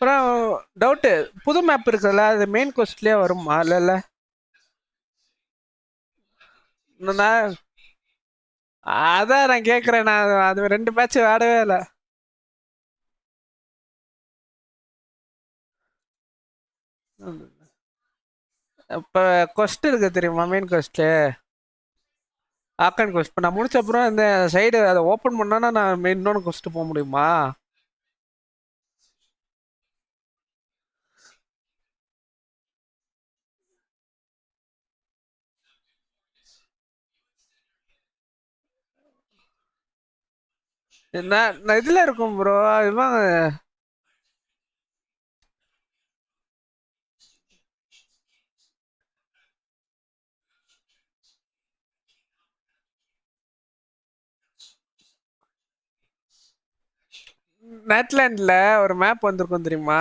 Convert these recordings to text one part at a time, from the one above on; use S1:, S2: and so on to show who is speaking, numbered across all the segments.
S1: அப்புறம் டவுட்டு, புது மேப் இருக்குல்ல, அது மெயின் கோஸ்ட்லயே வருமா? இல்ல நான் அதான் நான் கேட்குறேன். நான் அது 2 மேட்ச் ஆடவே இல்ல. இப்ப கொஸ்ட் இருக்கு தெரியுமா? மெயின் கொஸ்ட், ஆக்கன் கொஸ்ட். இப்போ நான் முடிச்ச அப்புறம் இந்த சைடு அதை ஓப்பன் பண்ணானா நான் இன்னொன்று கொஸ்ட் போக முடியுமா? நான் இதுல இருக்கும் ப்ரோ. இவன் நெட்லேண்ட்ல ஒரு மேப் வந்திருக்கும் தெரியுமா?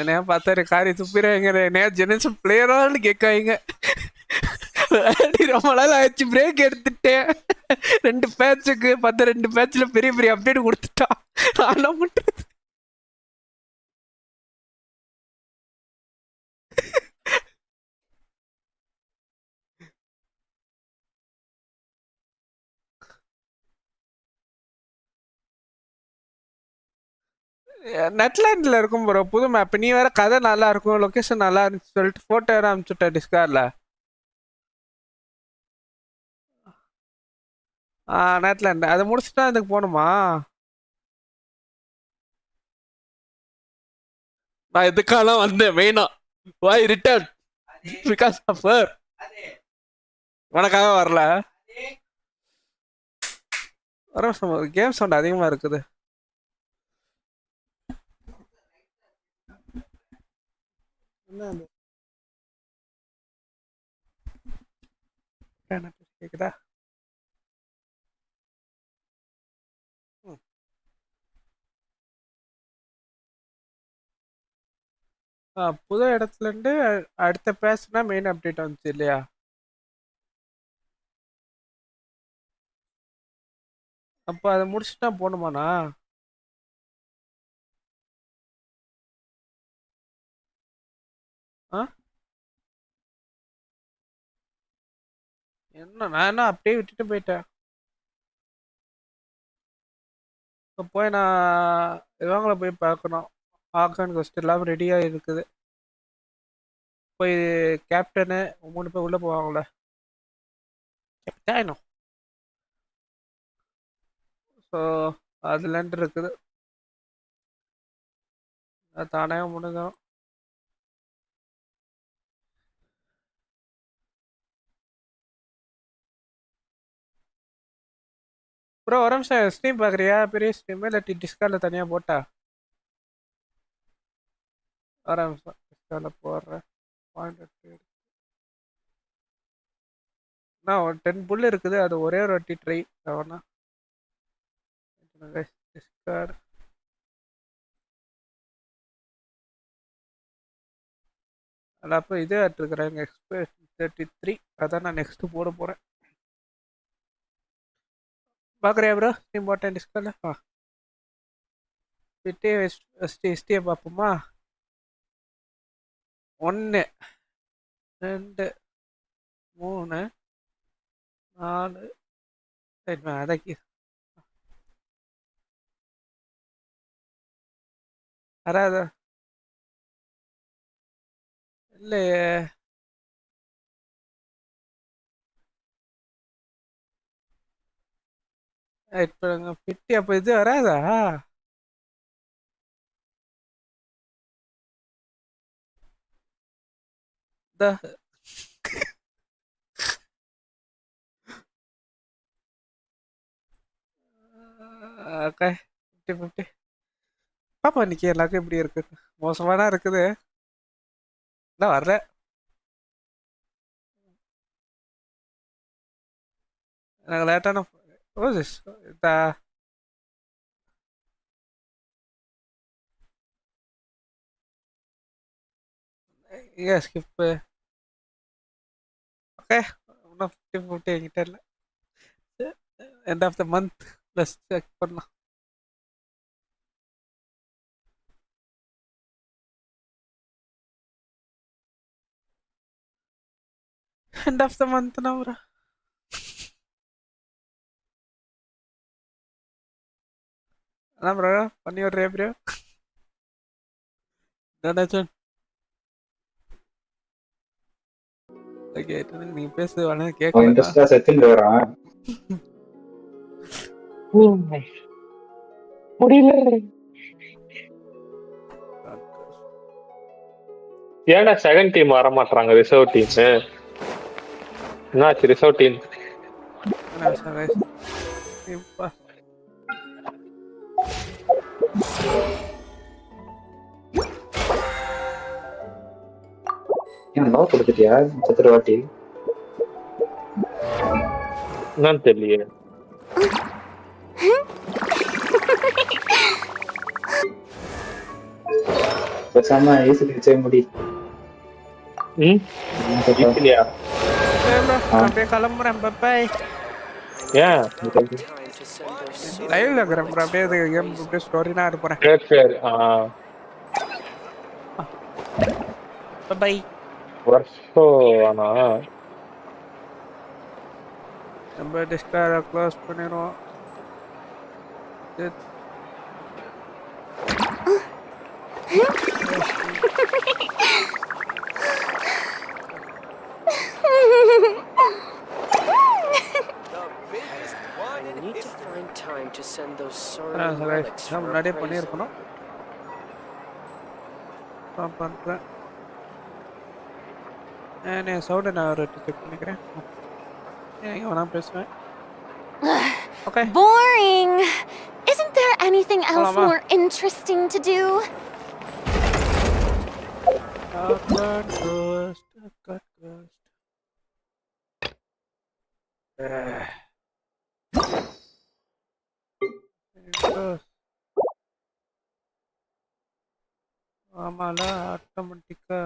S1: என்ன பார்த்தாரு காரி துப்பிடுறாங்க. என்ன ஜெனரேஷன் பிளேயரான்னு கேட்காங்க. ரொம்ப நாள் ஆச்சு, பிரேக் எடுத்துட்டேன். 2 பேட்சுக்கு பார்த்த 2 பேட்ச்ல பெரிய பெரிய அப்டேட் கொடுத்துட்டான். நான் என்ன பண்றது? நெட்லேண்ட்ல இருக்கும் ப்ரோ புது மேப். நீ வேற கதை நல்லா இருக்கும், லொகேஷன் நல்லா இருந்துச்சு சொல்லிட்டு போட்டோ வேற அனுப்பிச்சுட்ட டிஸ்கார்ட்ல. நெட்லேண்ட் அதை முடிச்சுட்டா அதுக்கு போகணுமா? நான் இதுக்காலாம் வந்தேன் மெயினா. வாய் ரிட்டர்ன் பிகாஸ் ஆஃப் ஹர். உனக்காக வரல. வர கேம் சவுண்ட் அதிகமா இருக்குது. என்ன அது? என்ன கேக்குதா? ம். புது இடத்துல இருந்து அடுத்த பேஸ்னா மெயின் அப்டேட் வந்துச்சு இல்லையா? அப்போ அதை முடிச்சுட்டா போகணுமாண்ணா? ஆ என்ன நான் என்ன அப்படியே விட்டுட்டு போயிட்டேன். இப்போ போய் நான் இவங்கள போய் பார்க்கணும். ஆக்கான் கொஸ்ட் எல்லாம் ரெடியாக இருக்குது. போய் கேப்டனு 3 பேர் உள்ளே போவாங்களே, கேப்டனும். ஸோ அதுலன்ட்டு இருக்குது. அது தானே முடிஞ்சிடும். ப்ரோ ஒரு நிமிஷம், ஸ்ட்ரீம் பார்க்குறியா? பெரிய ஸ்ட்ரீம் இல்லாட்டி டிஸ்கார்டில் தனியாக போட்டா? ஒரு நிமிஷம் டிஸ்கார்டில் போடுறேன். பாயிண்ட் ஒரு 10 புல் இருக்குது. அது ஒரே ஒரு வாட்டி ட்ரை ஆகணும். டிஸ்கார்ட் அதில் அப்போ இதே எடுத்துக்கிறேன். எக்ஸ்பிரஸ் 33. அதான் நான் நெக்ஸ்ட்டு போட போகிறேன். பார்க்குறியா ப்ரோ? ஸ்ட்ரீம் போட்டேன் டிஸ்கார்டில். விட்டே ஹிஸ்ட்ரியை பார்ப்போமா? 1 2 3 4. அதக்கி அதாவது இல்லையே. இப்போ ஃபிஃப்டி அப்போ இது வராதா? இந்த ஓகே, 50-50. பாப்பா இன்னைக்கு எல்லாருக்கும் எப்படி இருக்கு? மோசமாதான் இருக்குது. நான் வர்றேன். எனக்கு லேட்டான ஓ இந்த ஸ்கிப்பு. ஓகே, இன்னும் 50-50 என்கிட்ட இல்லை. End of the month plus check பண்ணலாம். End of the month now, bro. Nah, bro. Funny or bro? That's it. Okay, நீ பேசு வேணா
S2: அவன்
S1: கேட்கலடா.
S2: இன்ட்ரெஸ்டா செத்துட்டு வரான். முடியல. ஏன்னா செகண்ட் டீம் வர மாட்டாங்க ரிசர்வ் டீம். என்னாச்சு ரிசர்வ் டீம்? ஏன் நோ கொடுத்துட்டியா சத்துரு வாட்டி? என்னன்னு தெரியலையே. பேசாம ஈஸிலி செய்ய முடி. ஈஸிலியா?
S1: அப்படியே கிளம்புறேன் பாய்.
S2: ஏன்
S1: லைவ்ல இருக்கிறேன் ப்ரோ. அப்படியே கேம் அப்படியே ஸ்டோரினா இருப்பேன்.
S2: சரி.
S1: பை.
S2: வருஷம் ஆனா
S1: நம்ம டிஸ்கார்ட க்ளோஸ் பண்ணிடுவோம். முன்னாடியே பண்ணியிருக்கணும். பண்ணுறேன். என் சவுண்டை நான் ஒரு செக் பண்ணிக்கிறேன். எங்கே வேணா பேசுவேன். Okay.
S3: Boring. Isn't there anything else more interesting to do?
S1: Ghost. ஆமால ஆட்டோமேட்டிக்கா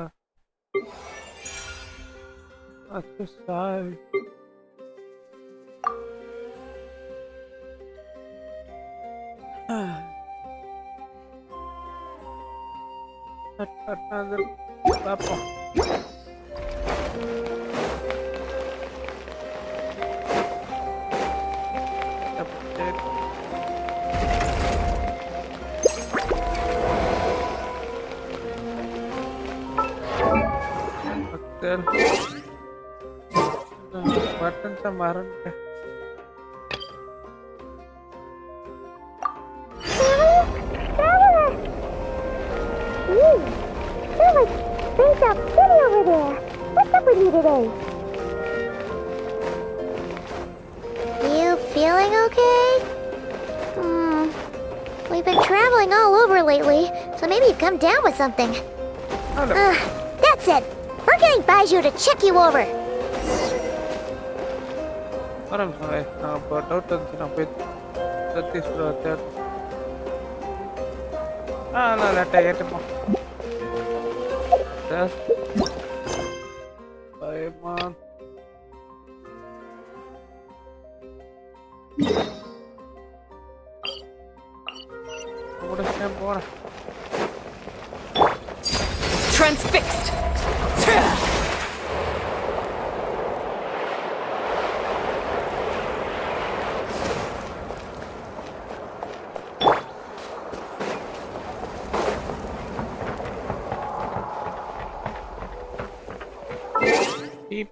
S1: சாய் பார்ப்போம். बटन से मारन पे
S3: You feeling okay? We've been traveling all over lately, so maybe you've come down with something. That's it. We're getting Baiju to check you over.
S1: I'm sorry. But out of the bit that is there. No, let I get him. Yes. Bye, man. What is him for?
S3: Transfixed.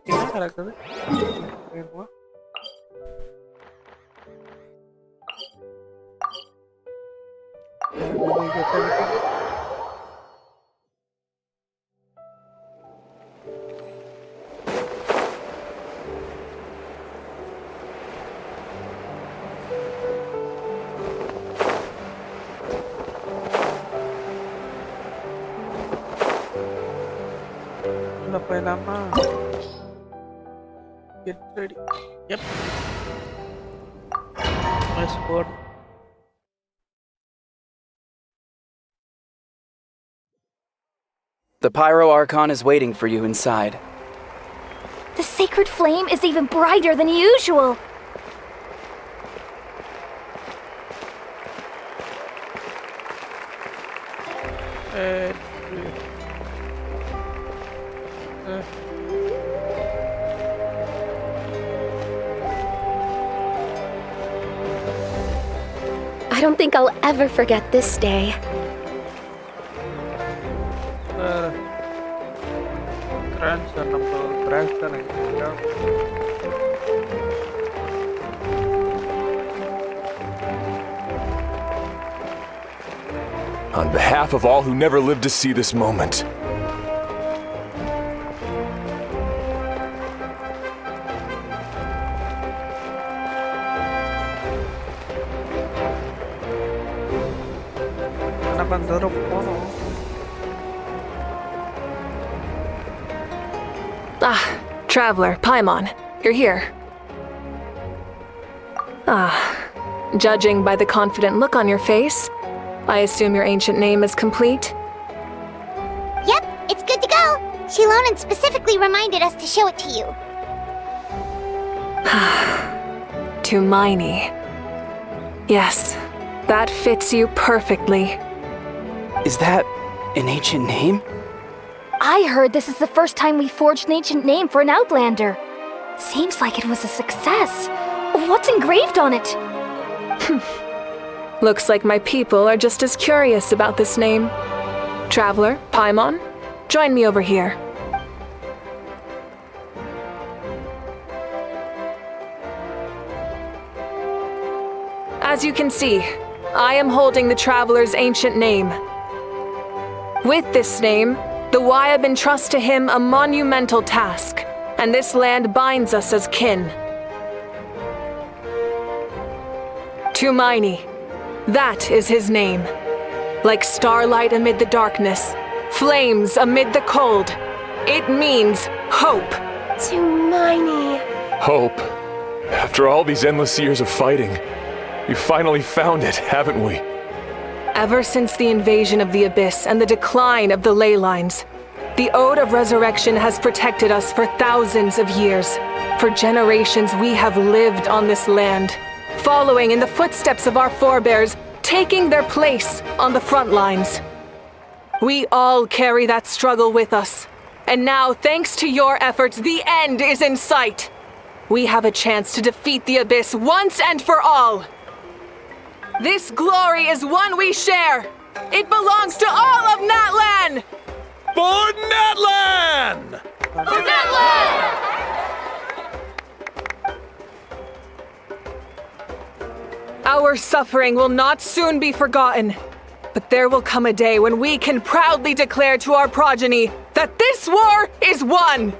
S1: என்ன நடக்குது? Get ready. Yep. Let's go.
S4: The Pyro Archon is waiting for you inside.
S3: The sacred flame is even brighter than usual.
S5: I don't think I'll ever forget this day.
S1: grandson நம்ம grandson இல்லையா?
S6: On behalf of all who never lived to see this moment.
S1: நம்ம தூரம் போனோம்.
S7: Ah, Traveler, Paimon, you're here. Ah, judging by the confident look on your face, I assume your ancient name is complete?
S3: Yep, it's good to go. Shilonan specifically reminded us to show it to you.
S7: Tumaini. Yes, that fits you perfectly.
S4: Is that an ancient name?
S5: I heard this is the first time we forged an ancient name for an Outlander. Seems like it was a success. What's engraved on it?
S7: Looks like my people are just as curious about this name. Traveler, Paimon, join me over here. As you can see, I am holding the Traveler's ancient name. With this name, the Wayab entrust to him a monumental task, and this land binds us as kin. Tumaini. That is his name. Like starlight amid the darkness, flames amid the cold. It means hope.
S5: Tumaini.
S6: Hope. After all these endless years of fighting, we finally found it, haven't we?
S7: Ever since the invasion of the Abyss and the decline of the ley lines, the Ode of Resurrection has protected us for thousands of years. For generations we have lived on this land, following in the footsteps of our forebears, taking their place on the front lines. We all carry that struggle with us, and now, thanks to your efforts, the end is in sight. We have a chance to defeat the Abyss once and for all. This glory is one we share. It belongs to all of Natlan!
S6: For Natlan!
S7: For Natlan! Our suffering will not soon be forgotten, but there will come a day when we can proudly declare to our progeny that this war is won!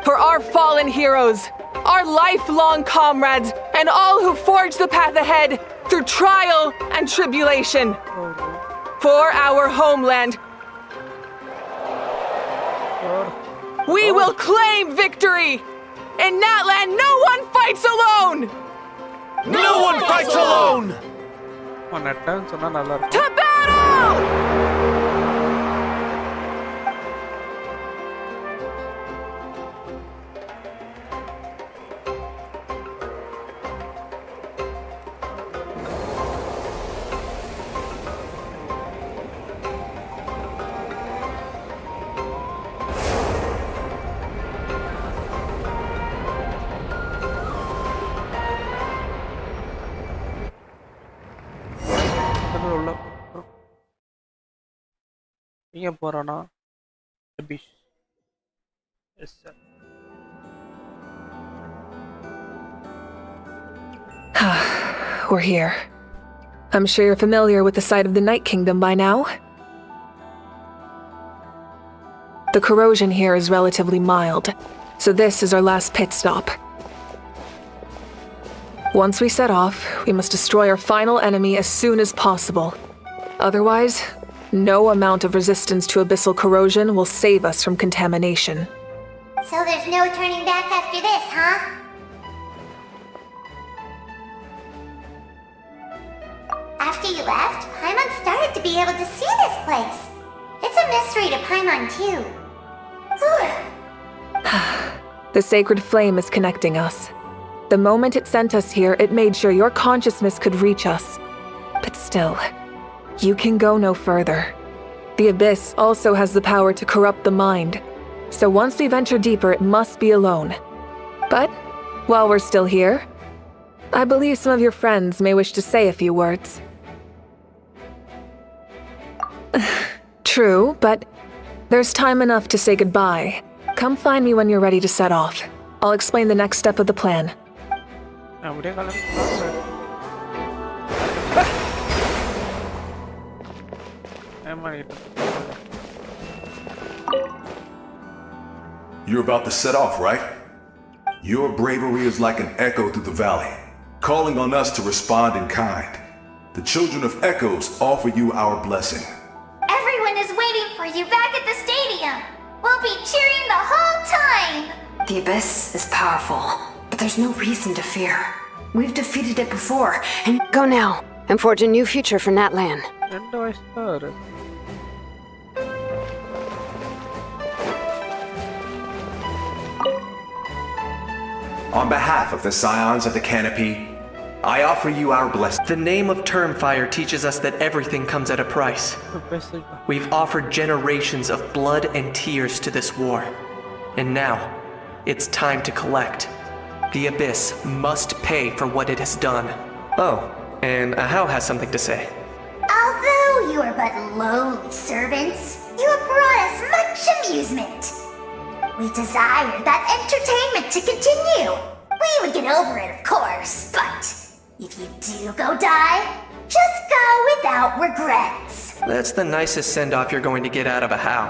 S7: For our fallen heroes, our lifelong comrades, and all who forge the path ahead through trial and tribulation. For our homeland, we will claim victory! In Natlan, no one fights alone!
S6: No one fights alone!
S1: நட்டான்னு சொன்னா நல்லா இருக்கும்.
S7: To battle!
S1: உள்ள எங்க போறானா? Abish. Yes sir.
S7: We're here. I'm sure you're familiar with the site of the Night Kingdom by now. The corrosion here is relatively mild, so this is our last pit stop. Once we set off, we must destroy our final enemy as soon as possible. Otherwise, no amount of resistance to abyssal corrosion will save us from contamination.
S3: So there's no turning back after this, huh? After you left, Paimon started to be able to see this place. It's a mystery to Paimon, too.
S7: The sacred flame is connecting us. The moment it sent us here, it made sure your consciousness could reach us. But still, you can go no further. The Abyss also has the power to corrupt the mind, so once we venture deeper, it must be alone. But, while we're still here, I believe some of your friends may wish to say a few words. True, but there's time enough to say goodbye. Come find me when you're ready to set off. I'll explain the next step of the plan.
S1: அப்படியே கலந்து ஏமாறிட்டு
S8: You're about to set off, right? Your bravery is like an echo through the valley, calling on us to respond in kind. The children of Echoes offer you our blessing.
S3: Everyone is waiting for you back at the stadium. We'll be cheering the whole time.
S9: The Abyss is powerful, but there's no reason to fear. We've defeated it before, and go now and forge a new future for Natlan.
S1: 2 வயசு தான் இருக்கு.
S10: On behalf of the Scions of the Canopy, I offer you our blessing.
S11: The name of Termfire teaches us that everything comes at a price. We've offered generations of blood and tears to this war. And now, it's time to collect. The Abyss must pay for what it has done. Oh, and Ahau has something to say.
S3: Although you are but lowly servants, you have brought us much amusement. We desire that entertainment to continue. We would get over it, of course, but if you do go die, just go without regrets.
S11: That's the nicest send-off you're going to get out of Ahau.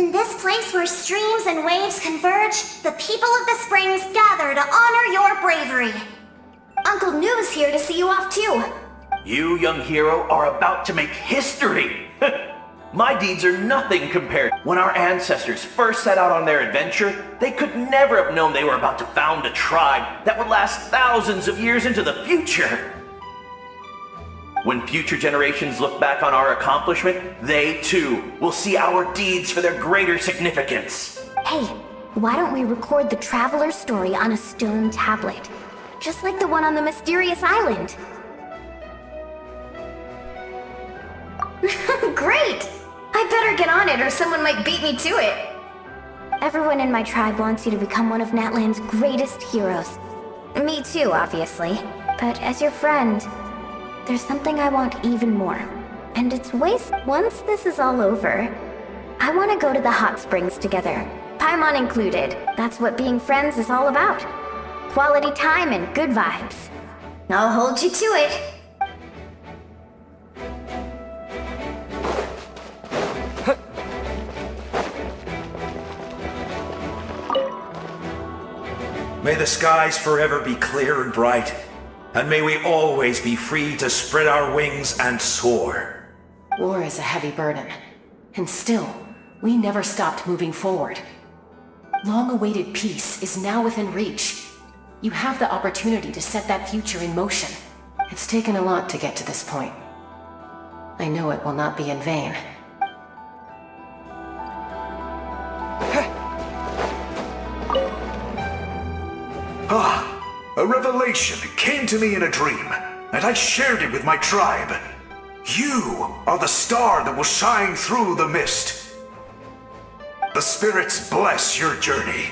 S3: In this place where streams and waves converge, the people of the springs gather to honor your bravery. Uncle Noo's here to see you off too.
S12: You, young hero, are about to make history! My deeds are nothing compared. When our ancestors first set out on their adventure, they could never have known they were about to found a tribe that would last thousands of years into the future. When future generations look back on our accomplishment, they too will see our deeds for their greater significance.
S3: Hey, why don't we record the traveler's story on a stone tablet? Just like the one on the mysterious island. Great! I better get on it or someone might beat me to it. Everyone in my tribe wants you to become one of Natlan's greatest heroes. Me too, obviously. But as your friend, there's something I want even more. And it's once this is all over, I want to go to the hot springs together. Paimon included. That's what being friends is all about. Quality time and good vibes. I'll hold you to it.
S13: May the skies forever be clear and bright, and may we always be free to spread our wings and soar.
S9: War is a heavy burden, and still, we never stopped moving forward. Long-awaited peace is now within reach. You have the opportunity to set that future in motion. It's taken a lot to get to this point. I know it will not be in vain.
S13: A revelation came to me in a dream, and I shared it with my tribe. You are the star that will shine through the mist. The spirits bless your journey.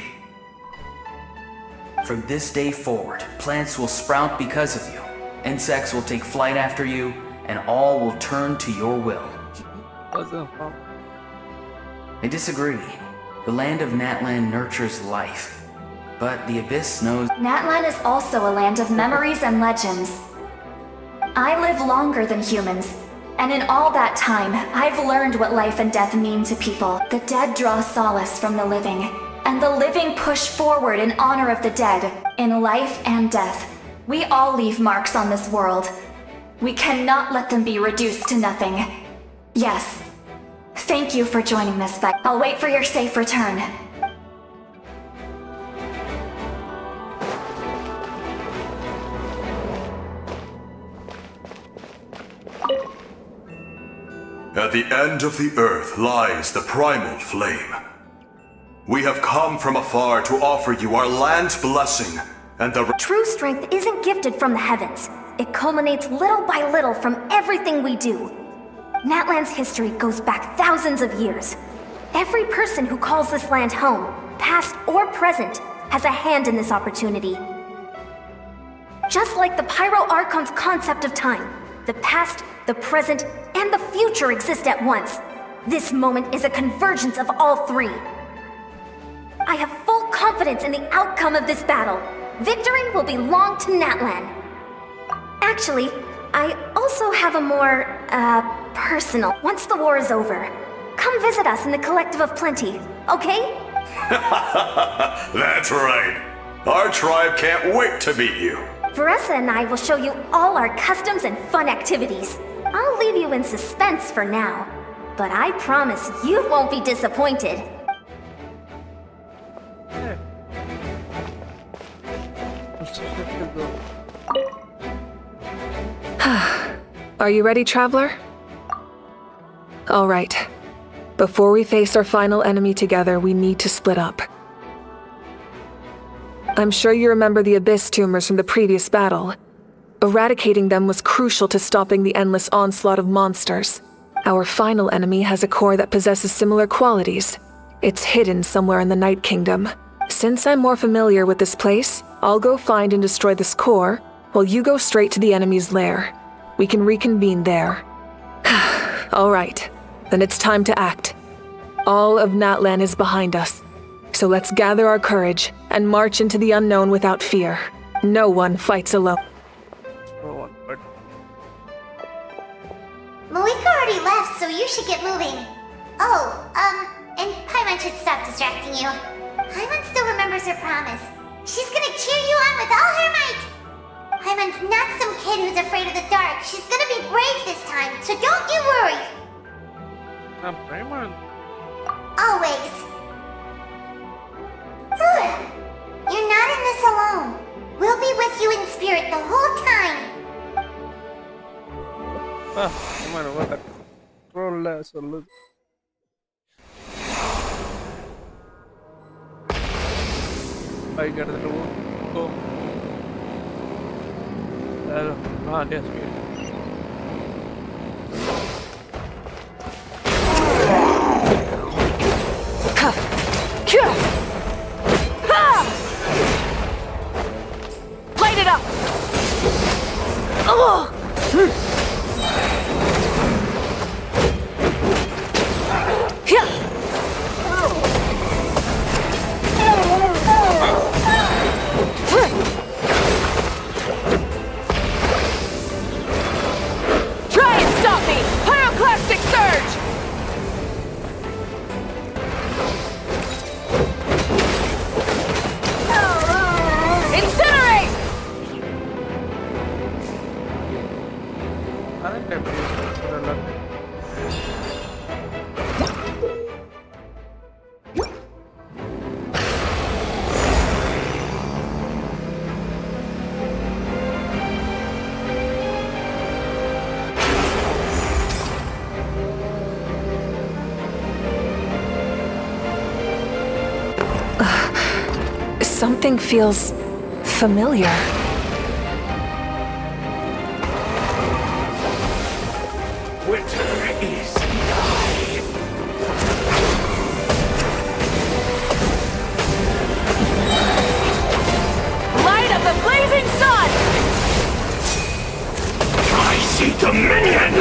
S14: From this day forward, plants will sprout because of you. Insects will take flight after you, and all will turn to your will. I disagree. The land of Natlan nurtures life. But the Abyss knows...
S5: Natlan is also a land of memories and legends. I live longer than humans, and in all that time, I've learned what life and death mean to people. The dead draw solace from the living, and the living push forward in honor of the dead. In life and death, we all leave marks on this world. We cannot let them be reduced to nothing. Yes. Thank you for joining this fight. I'll wait for your safe return.
S8: At the end of the earth lies the primal flame. We have come from afar to offer you our land's blessing and the...
S5: True strength isn't gifted from the heavens. It culminates little by little from everything we do. Natlan's history goes back thousands of years. Every person who calls this land home, past or present,
S3: has a hand in this opportunity. Just like the Pyro Archon's concept of time, the past, the present, and the future exist at once. This moment is a convergence of all three. I have full confidence in the outcome of this battle. Victory will belong to Natlan. Actually, I also have a more, personal. Once the war is over, come visit us in the Collective of Plenty, okay?
S8: That's right. Our tribe can't wait to meet you.
S3: Veressa and I will show you all our customs and fun activities. I'll leave you in suspense for now, but I promise you won't be disappointed.
S7: Are you ready, traveler? All right. Before we face our final enemy together, we need to split up. I'm sure you remember the Abyss tumors from the previous battle. Eradicating them was crucial to stopping the endless onslaught of monsters. Our final enemy has a core that possesses similar qualities. It's hidden somewhere in the Night Kingdom. Since I'm more familiar with this place, I'll go find and destroy this core, while you go straight to the enemy's lair. We can reconvene there. All right, then it's time to act. All of Natlan is behind us. So let's gather our courage and march into the unknown without fear. No one fights alone.
S15: Malika already left, so you should get moving. Oh, and Paimon should stop distracting you. Paimon still remembers her promise. She's gonna cheer you on with all her might. Paimon's not some kid who's afraid of the dark. She's gonna be brave this time, so don't you worry.
S1: Paimon.
S15: Always. Good. You're not in this alone. We'll be with you in spirit the whole time.
S1: Salud. Ahí que go. Yes,
S7: Light it up! Oh! Try and stop me! Pyroclastic surge! Incinerate! Something feels familiar.
S13: Winter is nigh.
S7: Light of the blazing sun!
S13: I see Dominion!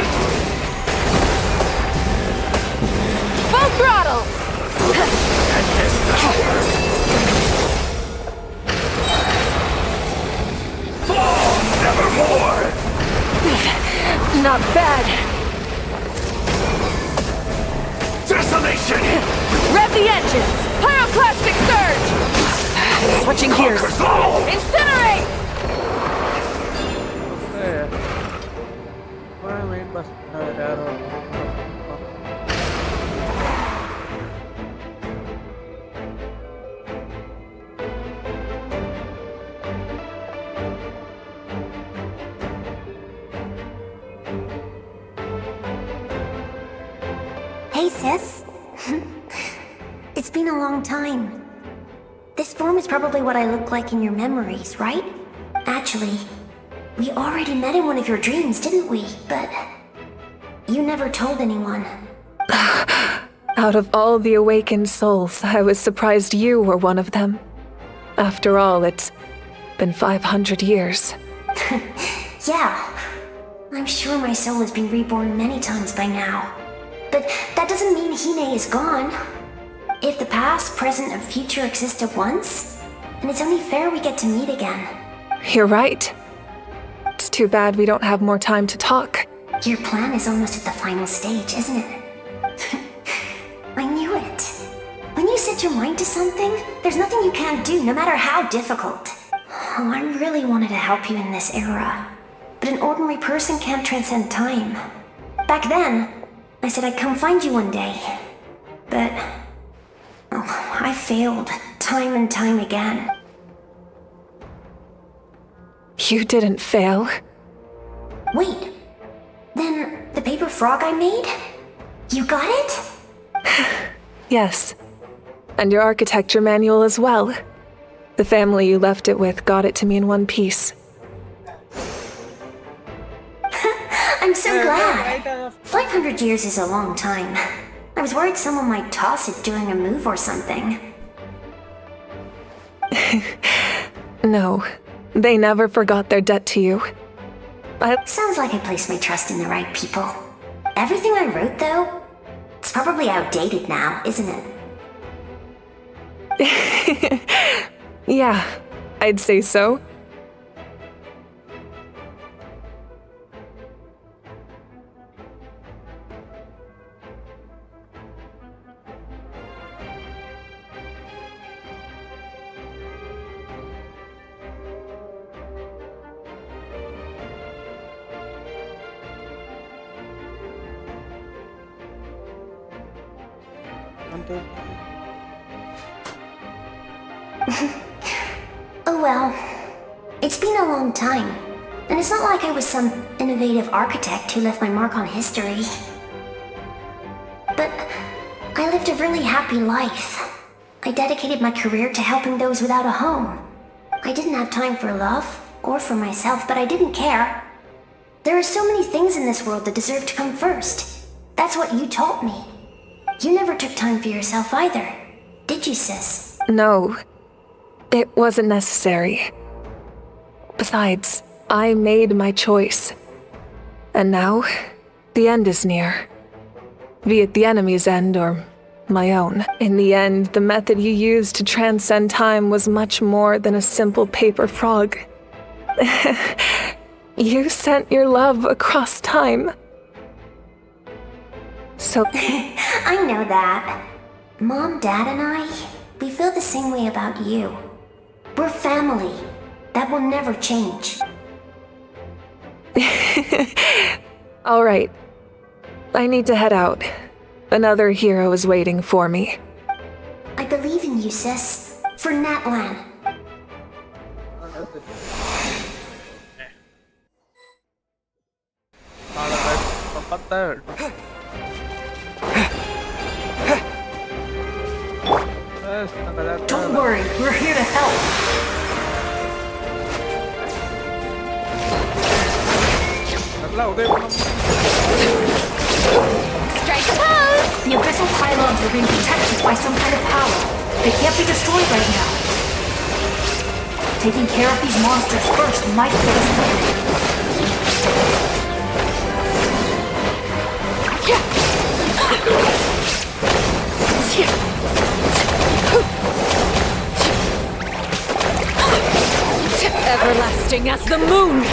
S7: Full throttle!
S13: And this power! Nevermore!
S7: Not bad.
S13: Desolation!
S7: Rev the engines! Pyroclastic surge! Switching gears. Incinerate!
S3: Hey, sis. It's been a long time. This form is probably what I look like in your memories, right? Actually, we already met in one of your dreams, didn't we? But you never told anyone.
S7: Out of all the awakened souls, I was surprised you were one of them. After all, it's been 500 years.
S3: Yeah. I'm sure my soul has been reborn many times by now. But that doesn't mean Hine is gone. If the past, present, and future exist at once, then it's only fair we get to meet again.
S7: You're right. It's too bad we don't have more time to talk.
S3: Your plan is almost at the final stage, isn't it? I knew it. When you set your mind to something, there's nothing you can't do, no matter how difficult. Oh, I really wanted to help you in this era. But an ordinary person can't transcend time. Back then, I said I'd come find you one day. But... oh, I failed, time and time again.
S7: You didn't fail.
S3: Wait, then the paper frog I made? You got it?
S7: Yes. And your architecture manual as well. The family you left it with got it to me in one piece.
S3: I'm so glad. 500 years is a long time. I was worried someone might toss it during a move or something.
S7: No, they never forgot their debt to you.
S3: Sounds like I placed my trust in the right people. Everything I wrote, though, it's probably outdated now, isn't it?
S7: Yeah, I'd say so.
S3: Oh well. It's been a long time. And it's not like I was some innovative architect who left my mark on history. But I lived a really happy life. I dedicated my career to helping those without a home. I didn't have time for love, or for myself, but I didn't care. There are so many things in this world that deserve to come first. That's what you taught me. You never took time for yourself either, did you, sis?
S7: No, it wasn't necessary. Besides, I made my choice. And now, the end is near. Be it the enemy's end or my own. In the end, the method you used to transcend time was much more than a simple paper frog. You sent your love across time. So...
S3: I know that. Mom, Dad, and I, we feel the same way about you. We're family. That will never change.
S7: All right. I need to head out. Another hero is waiting for me.
S3: I believe in you, sis. For Natlan.
S9: Don't worry, we're here to help.
S15: Strike a pose!
S9: The abyssal pylons are being protected by some kind of power. They can't be destroyed right now. Taking care of these monsters first might get us through.
S7: Everlasting as the moon!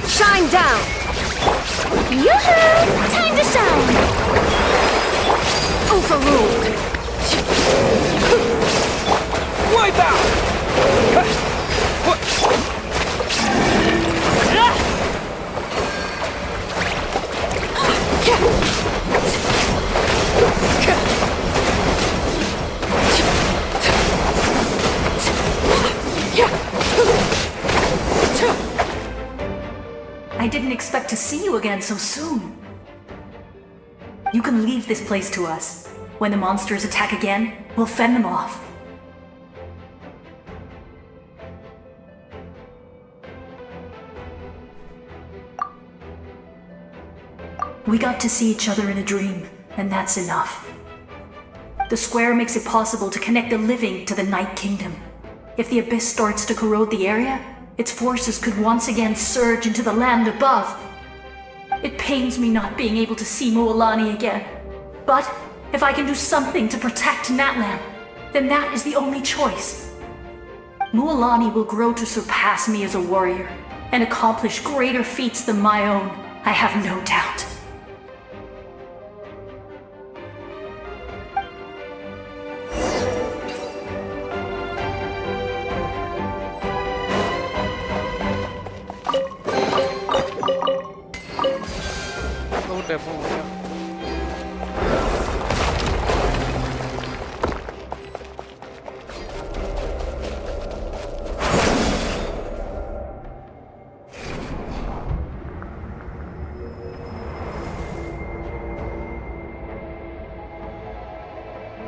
S7: Shine down!
S15: Yoo-hoo! Time to shine!
S7: Overruled!
S4: Wipe out!
S9: I didn't expect to see you again so soon. You can leave this place to us. When the monsters attack again, we'll fend them off. We got to see each other in a dream, and that's enough.
S16: The square makes it possible to connect the living to the Night Kingdom. If the abyss starts to corrode the area, its forces could once again surge into the land above. It pains me not being able to see Moalani again. But if I can do something to protect Natlan, then that is the only choice. Moalani will grow to surpass me as a warrior and accomplish greater feats than my own, I have no doubt.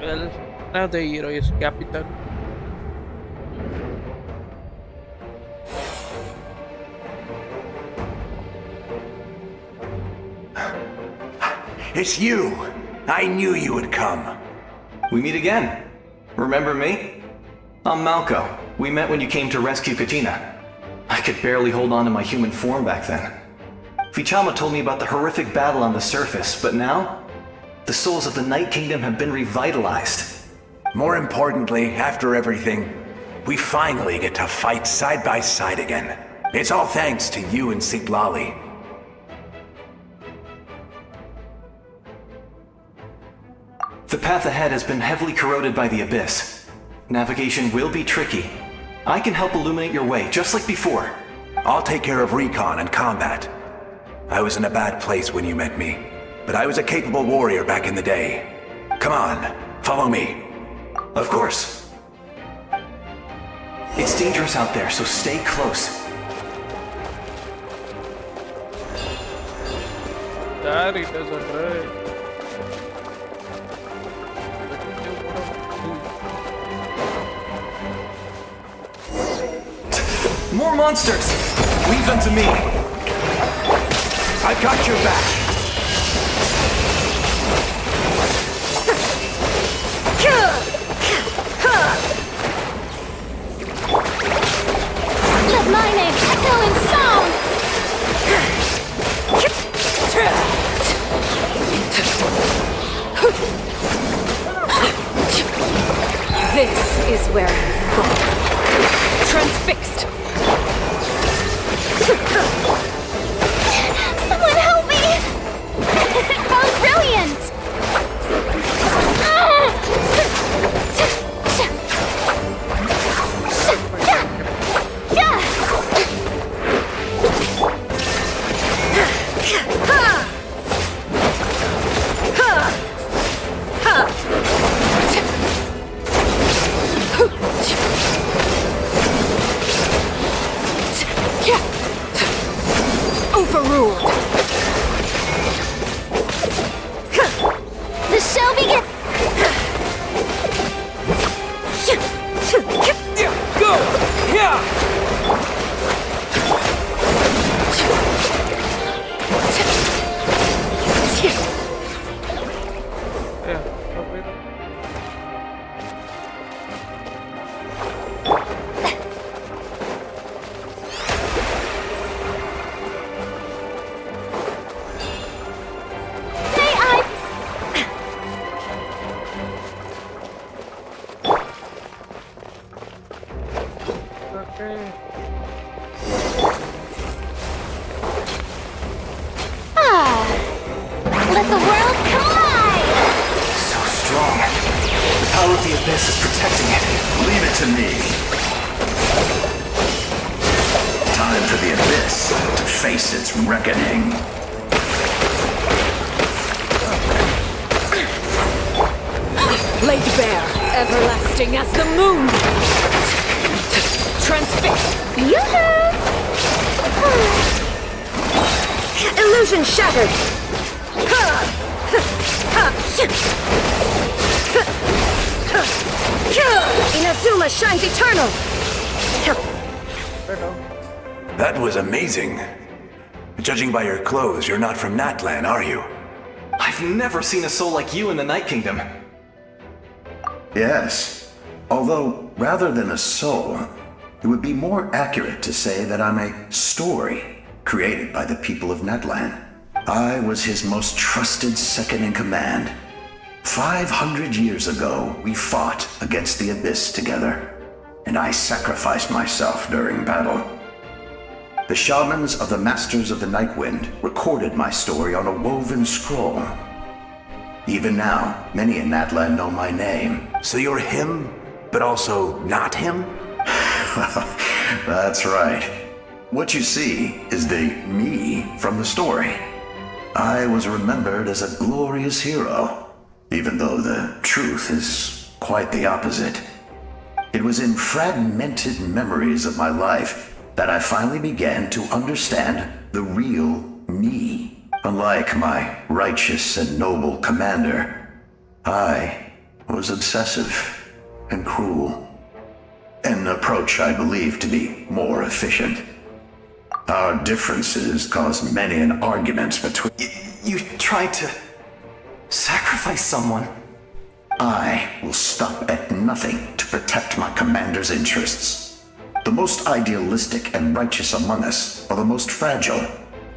S1: Well, now the hero is Captain.
S10: It's you! I knew you would come.
S11: We meet again. Remember me? I'm Malco. We met when you came to rescue Katina. I could barely hold on to my human form back then. Vichama told me about the horrific battle on the surface, but now, the souls of the Night Kingdom have been revitalized.
S10: More importantly, after everything, we finally get to fight side by side again. It's all thanks to you and Siglali.
S11: The path ahead has been heavily corroded by the abyss. Navigation will be tricky. I can help illuminate your way, just like before.
S10: I'll take care of recon and combat. I was in a bad place when you met me, but I was a capable warrior back in the day. Come on, follow me.
S11: Of course. It's dangerous out there, so stay close.
S1: Daddy doesn't right.
S11: More monsters! Leave them to me!
S10: I got your back!
S15: Let my name echo in sound!
S7: This is where you fall. Transfixed!
S15: Someone help me! That was brilliant!
S7: Overruled.
S15: The show begins!
S4: Go! Yeah!
S15: Let the world collide!
S11: So strong. The power of the abyss is protecting it.
S8: Leave it to me. Time for the abyss to face its reckoning.
S7: Laid bare, everlasting as the moon. Transfixed.
S15: Yoo-hoo!
S7: Illusion shattered. Inazuma shines eternal.
S10: That was amazing. Judging by your clothes, you're not from Natlan, are you?
S11: I've never seen a soul like you in the Night Kingdom.
S10: Yes. Although, rather than a soul, it would be more accurate to say that I'm a story created by the people of Natlan. I was his most trusted second in command. 500 years ago, we fought against the Abyss together, and I sacrificed myself during battle. The shamans of the Masters of the Nightwind recorded my story on a woven scroll. Even now, many in Natlan know my name. So you're him, but also not him? That's right. What you see is the me from the story. I was remembered as a glorious hero, even though the truth is quite the opposite. It was in fragmented memories of my life that I finally began to understand the real me. Unlike my righteous and noble commander, I was obsessive and cruel. An approach I believe to be more efficient. Our differences caused many an arguments between...
S11: You tried to sacrifice someone.
S10: I will stop at nothing to protect my commander's interests. The most idealistic and righteous among us are the most fragile,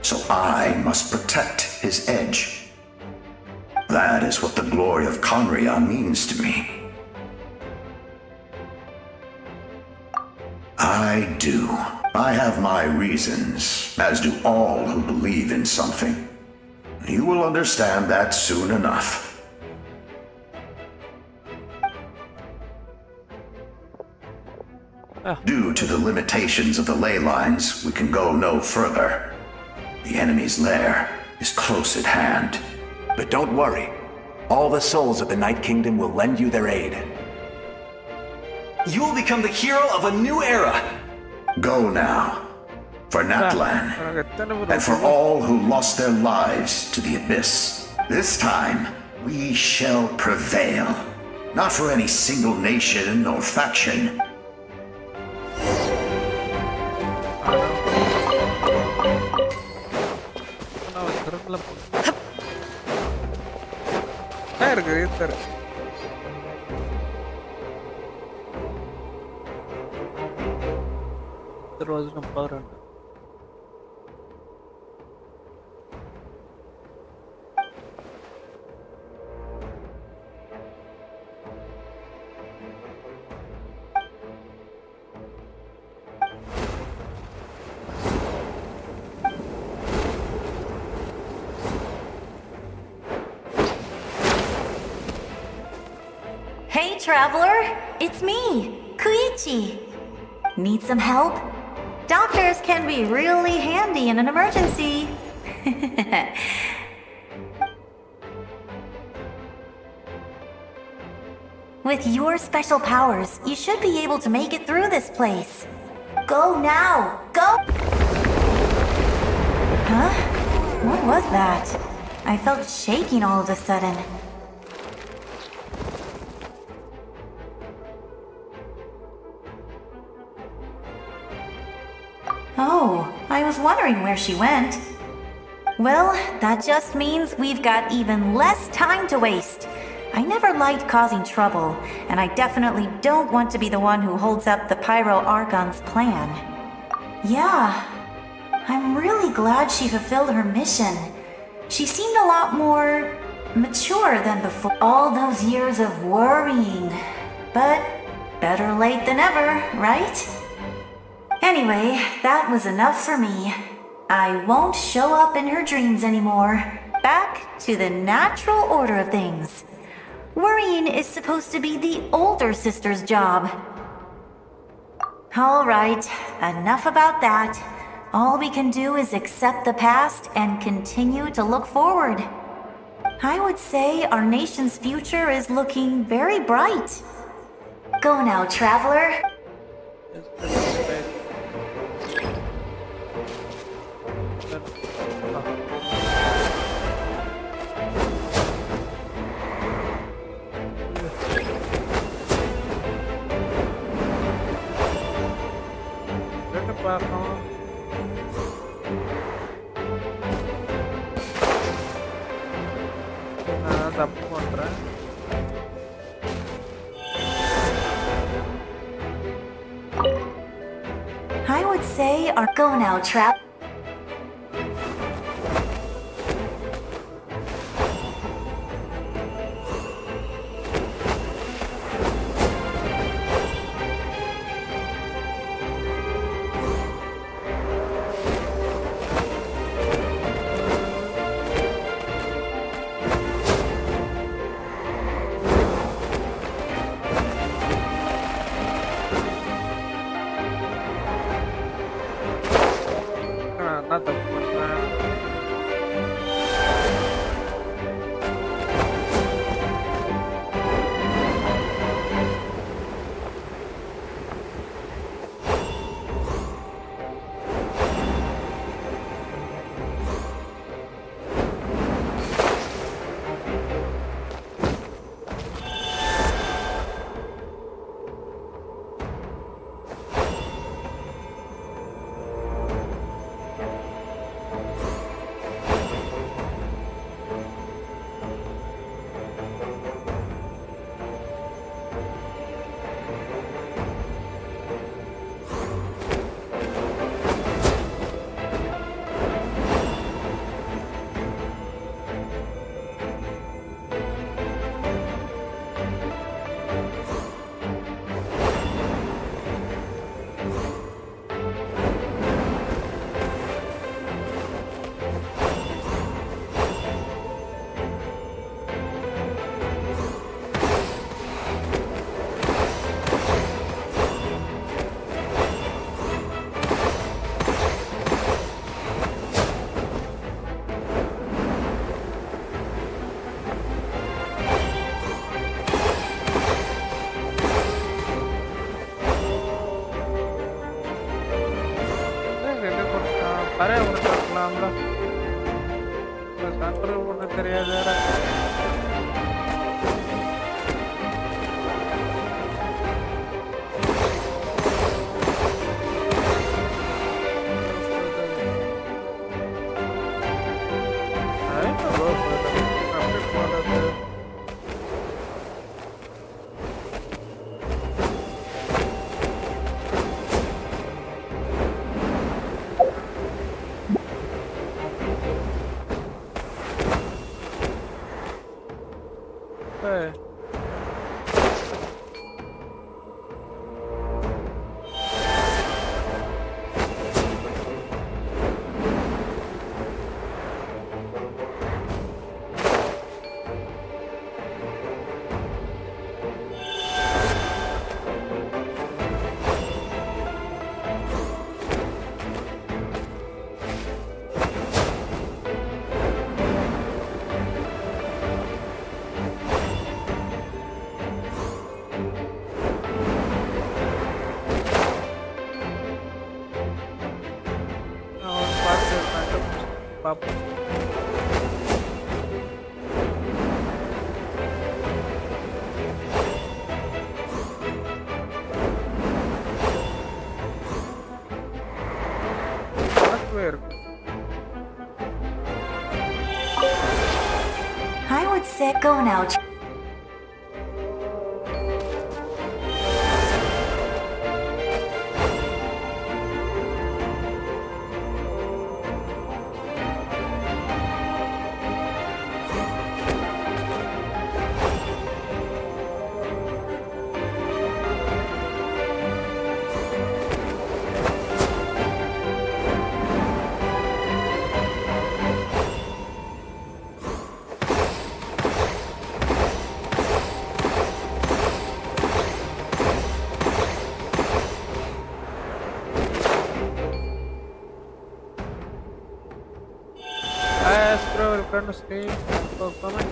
S10: so I must protect his edge. That is what the glory of Conria means to me. I do. I have my reasons, as do all who believe in something. You will understand that soon enough. Due to the limitations of the ley lines, we can go no further. The enemy's lair is close at hand. But don't worry. All the souls of the Night Kingdom will lend you their aid.
S11: You will become the hero of a new era.
S10: Go now. For Natlan. And for all who lost their lives to the Abyss. This time, we shall prevail. Not for any single nation or faction.
S5: Hey, traveler! It's me, Koichi. Need some help? Doctors can be really handy in an emergency. With your special powers, you should be able to make it through this place. Go now! Go! Huh? What was that? I felt shaking all of a sudden. Oh, I was wondering where she went. Well, that just means we've got even less time to waste. I never liked causing trouble, and I definitely don't want to be the one who holds up the Pyro Archon's plan. Yeah, I'm really glad she fulfilled her mission. She seemed a lot more mature than before. All those years of worrying. But better late than ever, right? Anyway, that was enough for me. I won't show up in her dreams anymore. Back to the natural order of things. Worrying is supposed to be the older sister's job. All right, enough about that. All we can do is accept the past and continue to look forward. I would say our nation's future is looking very bright. Go now, traveler. I would say our go now trap.
S1: நான் தப்பு பண்ணேன். பறைய உடைச்சிருக்கலாம்ல. Control பண்ண தெரியாது வேற. Hey. Papo.
S5: I would say go now.
S1: Friend stay for comment.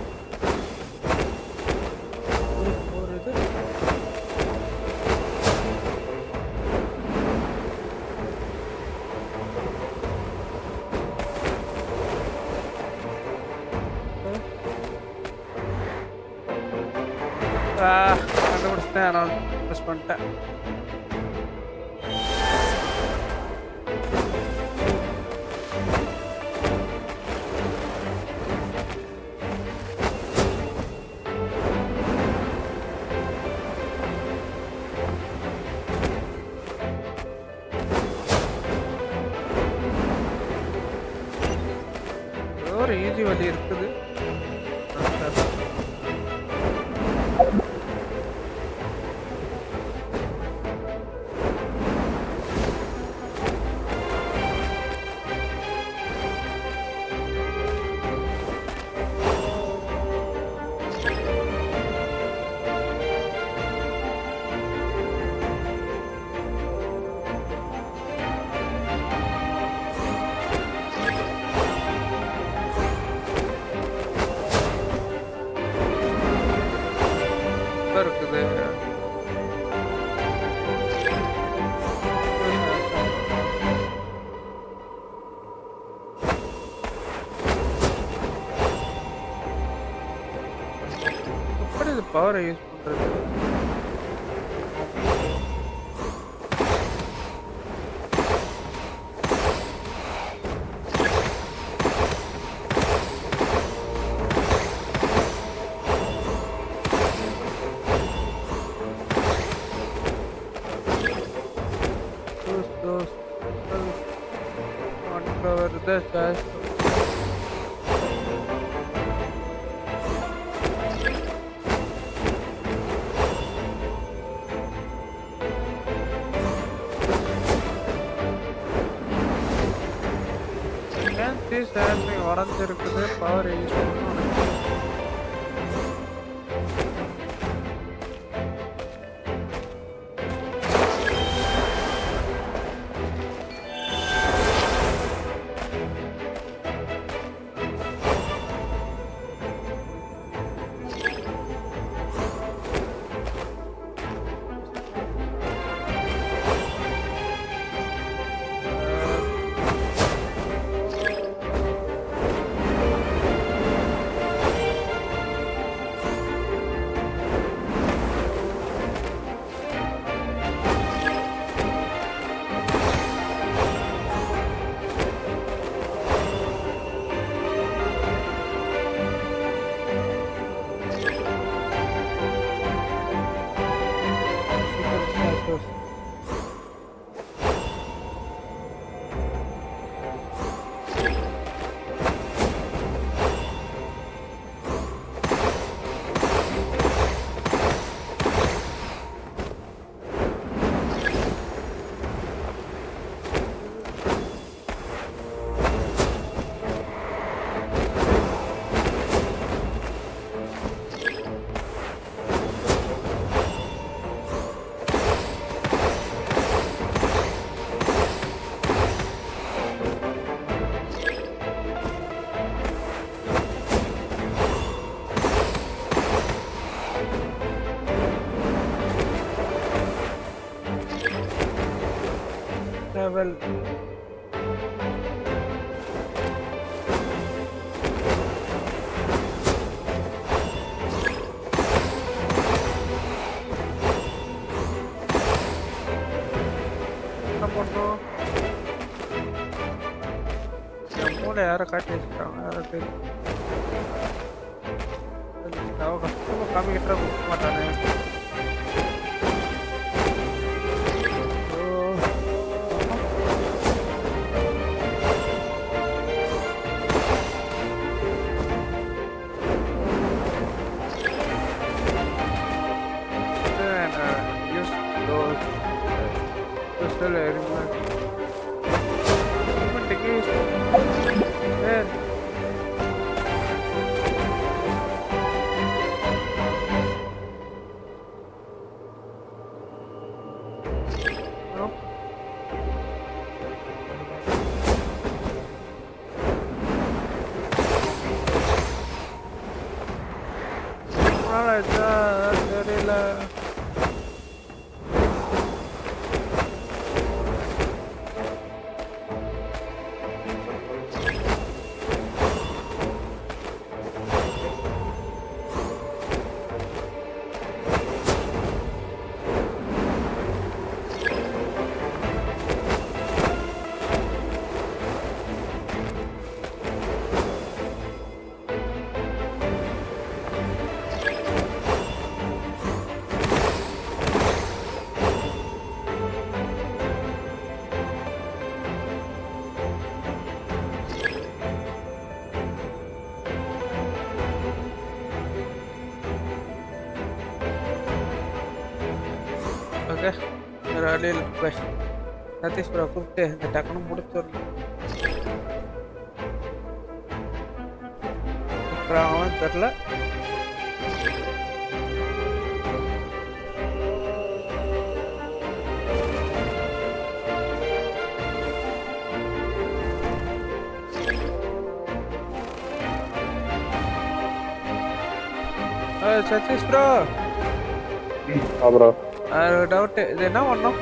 S1: கண்டுபிடிச்சிட்டேன். நான் press பண்ணிட்டேன். நெஞ்சு வலி இருக்குது. இருக்குது. எப்படி இது பவரை யூஸ் பண்றது? Uncover the chest. This has உடஞ்சிருக்குது. பவர் யூஸ் பண்ணணும். Travel. என்ன பண்ணோம்? என் மூளை யாரை காட்டி வச்சுட்டாங்க? யாரை தெரியும்? அவ கஷ்டமா காமிக்கிட்டா கொடுக்க மாட்டானே. தெரியல. வேலையில் சதீஷ் ப்ரோ கூப்பிட்டு இந்த டக்குனு முடிச்சிடணும். அப்புறம் தெரில. சதீஷ் ப்ரோ
S2: ப்ரோ
S1: டவுட், இது என்ன பண்ணோம்?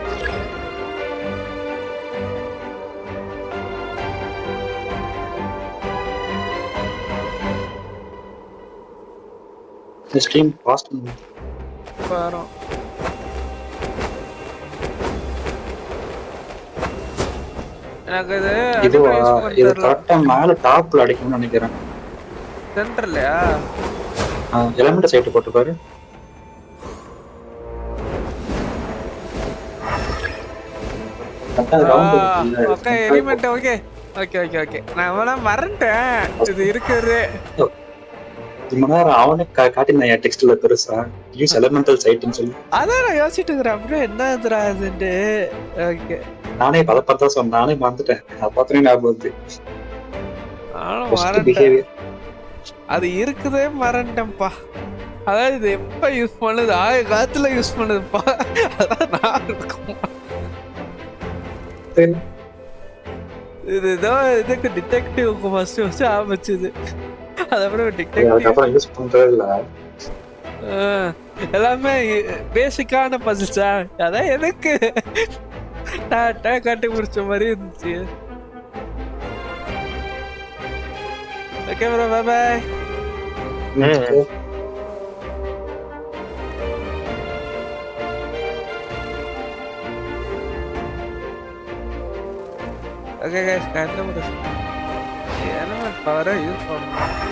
S2: ஸ்ட்ரீம் பாஸ்ட்
S1: வரும். எனக்கு
S2: இதுவா இது கரெக்டா மேல டாப்ல அடிக்கணும்னு நினைக்கிறேன்.
S1: சென்டர்லயா?
S2: எலிமெண்ட் சைடு போட்டு பாரு.
S1: Okay element okay okay okay okay நான் மறந்துட்டேன் இது இருக்குது.
S2: அவனே காட்டினான் டெக்ஸ்ட்ல பெருசா யூஸ் எலிமெண்டல் சைட்னு சொல்லி.
S1: அதான் நான் யோசிச்சுட்டு இருக்கிறேன் அப்படியே என்னதுடா அதுன்னு. ஓகே
S2: நானே பத பார்த்தா சொன்னேன், நானே மறந்துட்டேன். அதை பார்த்தோன்னே ஞாபகம் வந்து
S1: அது இருக்குதே மறந்துட்டேன்ப்பா. அதாவது இது எப்ப யூஸ் பண்ணுது, காலத்துல யூஸ் பண்ணுதுப்பா. அதான் நான் இருக்கும் இதுதான் இதுக்கு டிடெக்டிவ்க்கு ஃபர்ஸ்ட் ஆரம்பிச்சது. அதுக்கப்புறம் டிடெக்டிவ்
S2: யூஸ் பண்றதே இல்ல.
S1: எல்லாமே பேசிக்கான பசில்ஸா, அதான் எனக்கு காட்டி முடிச்ச மாதிரி இருந்துச்சு. Okay bro bye bye. Okay guys கண்டுபிடிச்சு எலிமெண்ட் பவரை யூஸ் பண்ணணும்.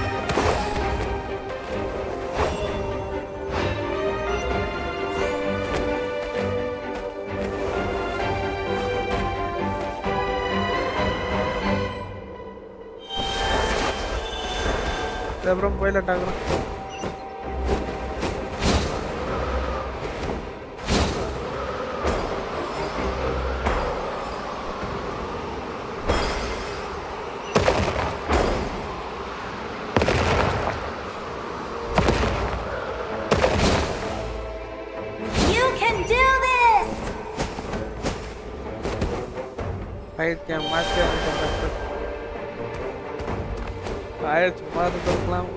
S1: அப்புறம் போயிடலாட்டாங்க. பைத்தியம் மாற்றி சும்மா இருக்கலாம்.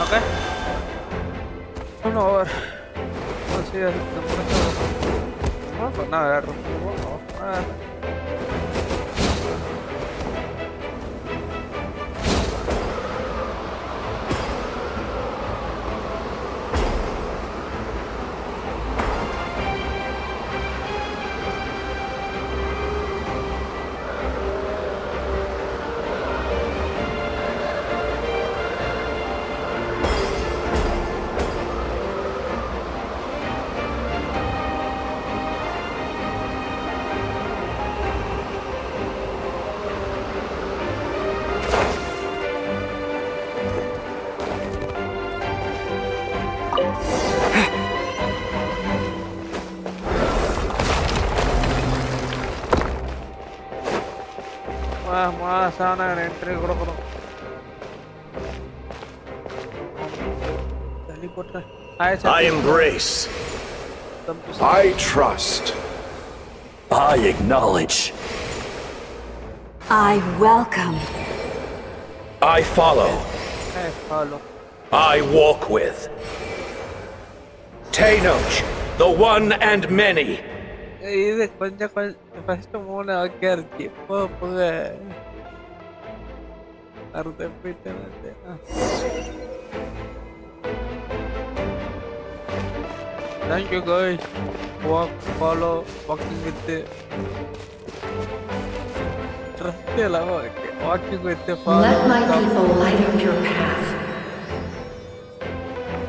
S1: ஓகே ஒன்று ஓவர் சரி சொன்னா வேறு மாசான என்ட்ரி கொடுக்கணும். தள்ளி போட்டுறேன்.
S17: I embrace. I trust. I acknowledge.
S18: I welcome.
S17: I follow.
S1: Follow.
S17: I walk with. Tenoch, the one and many.
S1: இது கொஞ்சம் ஃபர்ஸ்ட் 3 ஓகே இருக்கு. போக அறுத போயிட்டேன். Thank you guys. Follow, walking with the trust okay. Walking with the
S9: follow. Let my people light up your path.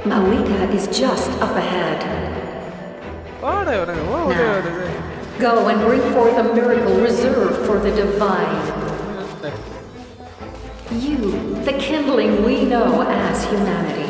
S18: Mawika is just up ahead. Go and bring forth a miracle reserved for the divine. You, the kindling we know as humanity.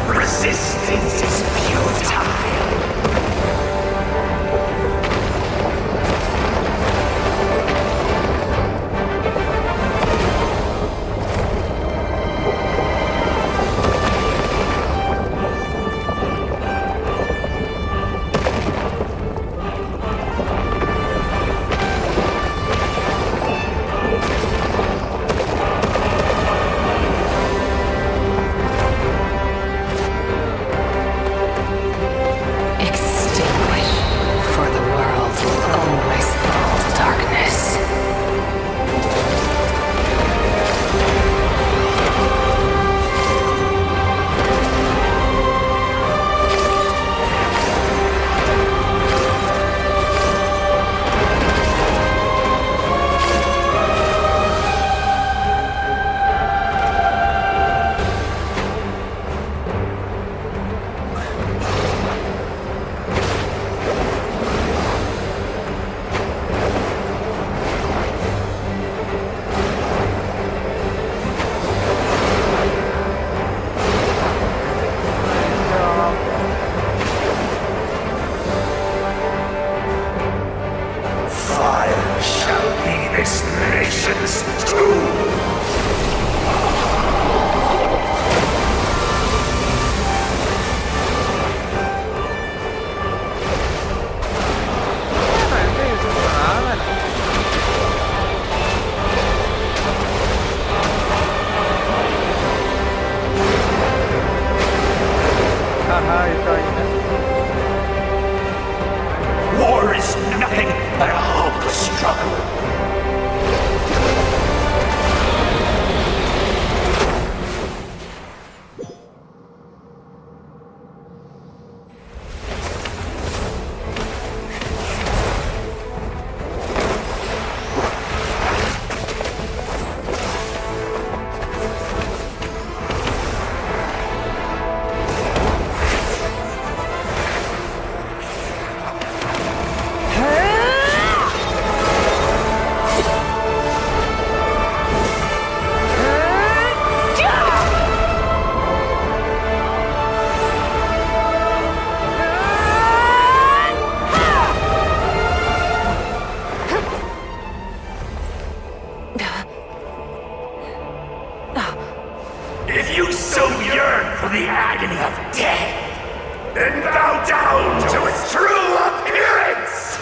S13: Resistance is futile. War is nothing but a hopeless struggle. If you so yearn for the agony of death, then bow down to its true appearance!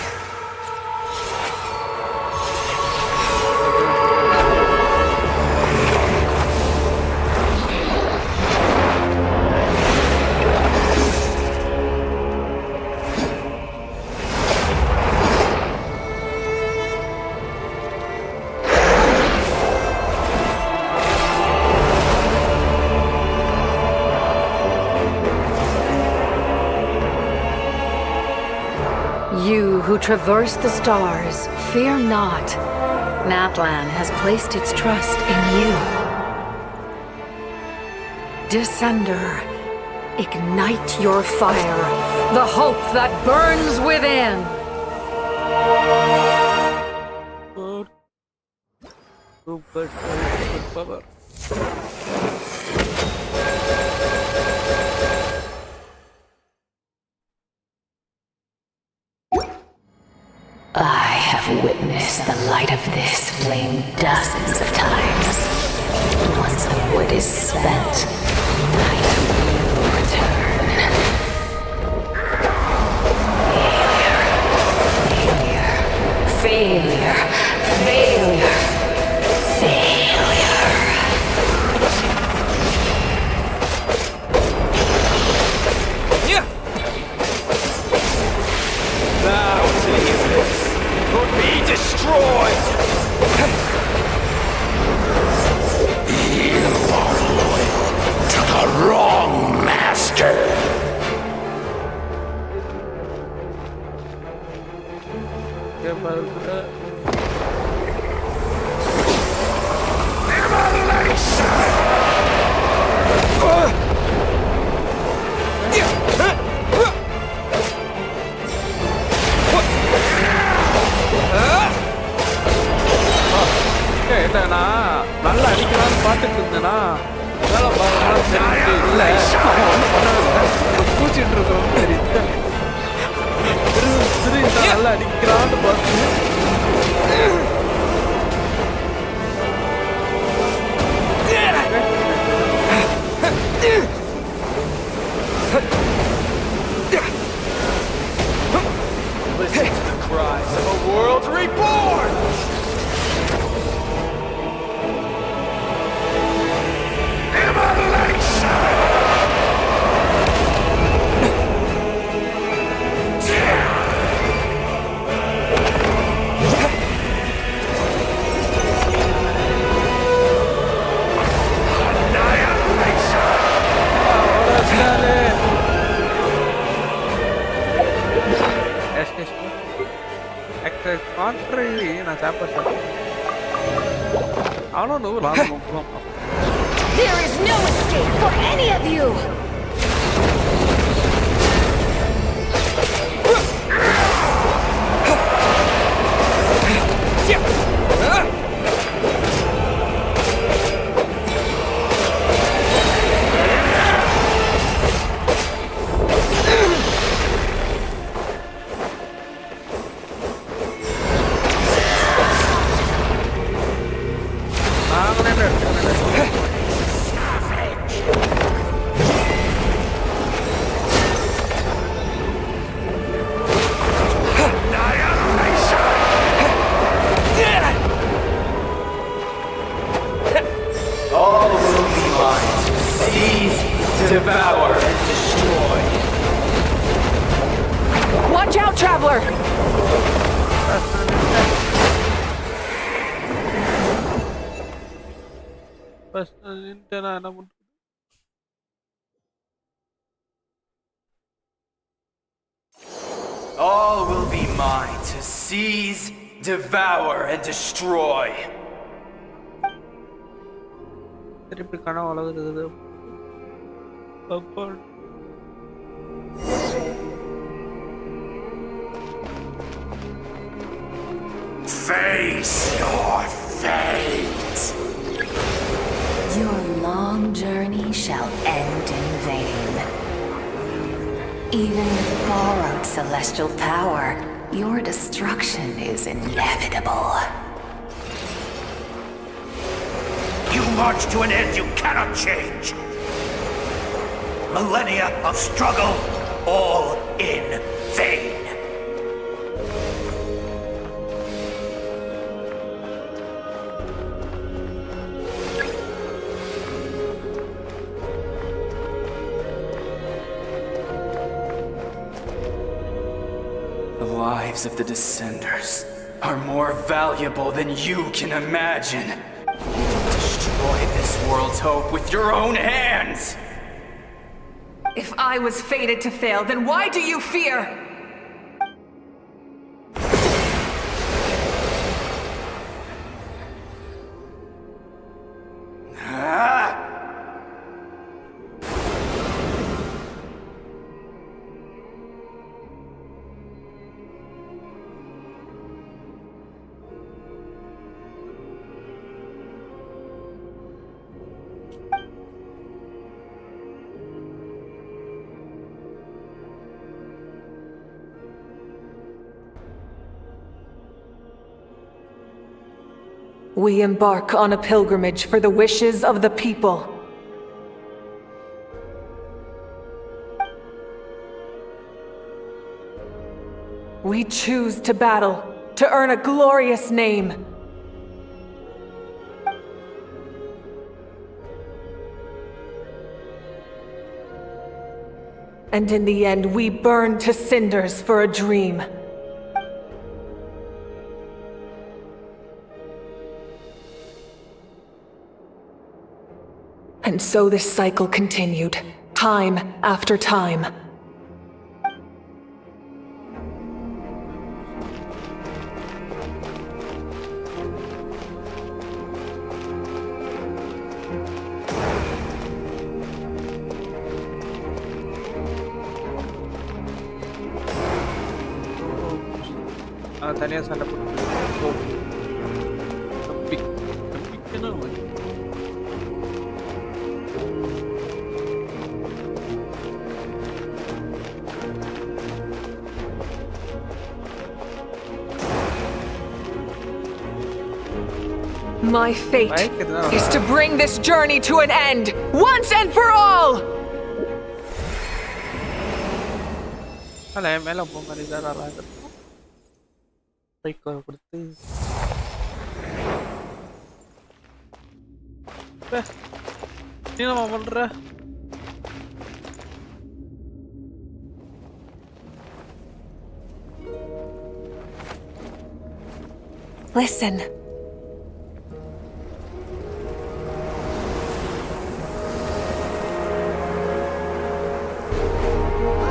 S18: You who traverse the stars, fear not. Natlan has placed its trust in you. Descender, ignite your fire, the hope that burns within.
S1: Super power.
S18: I have witnessed the light of this flame dozens of times. Once the wood is spent, night will return. Failure. Failure. Failure.
S4: Yeah. Now to the abyss. Will be destroyed!
S17: You are loyal to the wrong master!
S1: என்னன்னா நல்லா அடிக்கலாம்னு பார்த்துட்டு இருந்தேனா வேலை பார்க்கலாம் இல்லை ஒன்றும் பண்ணல பூச்சிட்டு இருக்கிறோம் சரி நல்லா அடிக்கலான்னு பார்த்து
S4: Listen to the cries of a world reborn!
S1: contrary நான் சாப்பிட்டேன் அவனும் நூறு
S3: There is no escape for any of you!
S11: All will be mine to seize, devour, and destroy.
S7: Watch out, traveler!
S11: All will be mine to seize, devour, and destroy.
S1: திருப்பி கனவு வளர்குது அப்பா
S13: Face your fate.
S18: Your long journey shall end in vain. Even with borrowed celestial power, your destruction is inevitable.
S13: You march to an end you cannot change. Millennia of struggle, all in vain.
S11: The lives of the Descenders are more valuable than you can imagine. Destroy this world's hope with your own hands!
S7: If I was fated to fail, then why do you fear? We embark on a pilgrimage for the wishes of the people. We choose to battle, to earn a glorious name. And in the end, we burn to cinders for a dream. And so this cycle continued, time after time.
S1: தனியா சண்டை போட்டு
S7: My fate is to bring this journey to an end, once and for all!
S1: மேல போக மாதிரி கொடுத்து என்னமா பண்ற
S7: Listen.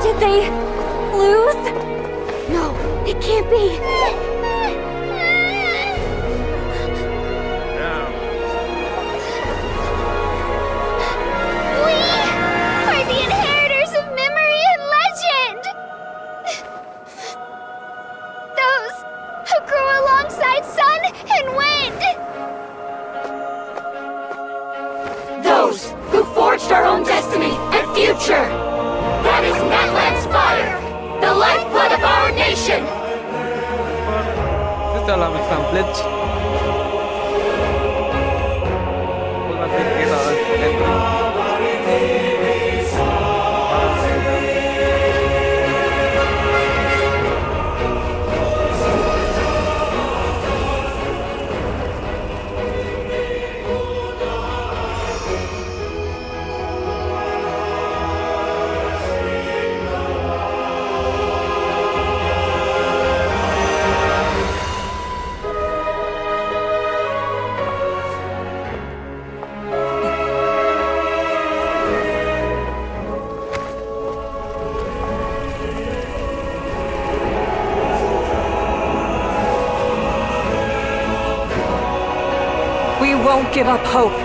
S15: Did they lose? No, it can't be. We are the inheritors of memory and legend. Those who grew alongside sun and wind.
S17: Those who forged our own destiny and future. That is Natlan's fire, the lifeblood of our nation.
S1: C'est la même template.
S7: We won't give up hope.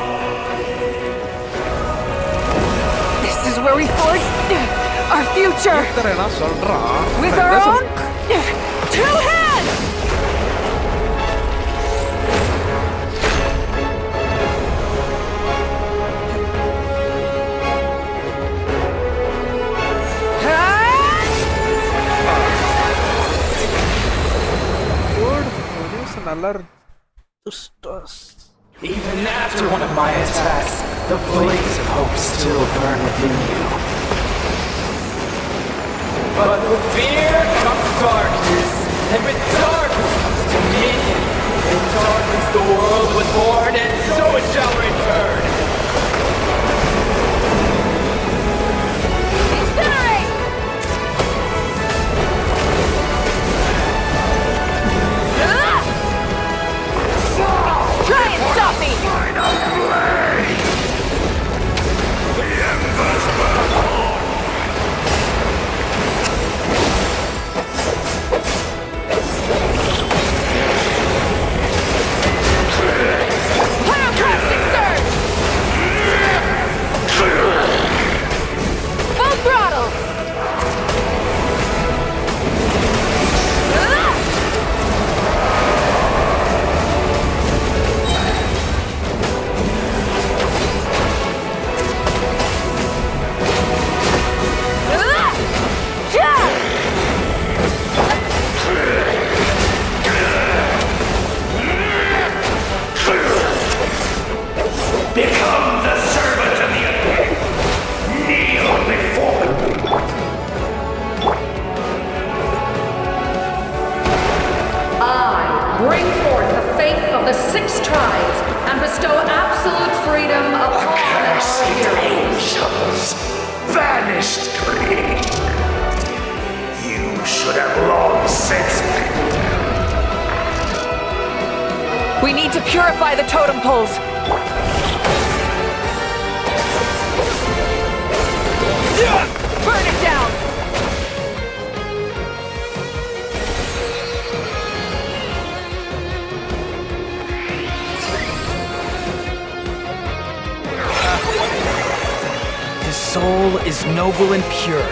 S7: This is where we forge our future. With our own two hands!
S4: Even after one of my attacks, the flames of hope still burn within you. But with fear comes darkness, and with darkness comes dominion. In darkness the world was born, and so it shall return.
S15: Incinerate!
S7: Try and stop me!
S17: The
S19: bestow absolute freedom upon
S13: Accursed angels, vanished dream. You should have long since been dead.
S7: We need to purify the totem poles. Burn it down!
S14: His soul is noble and pure.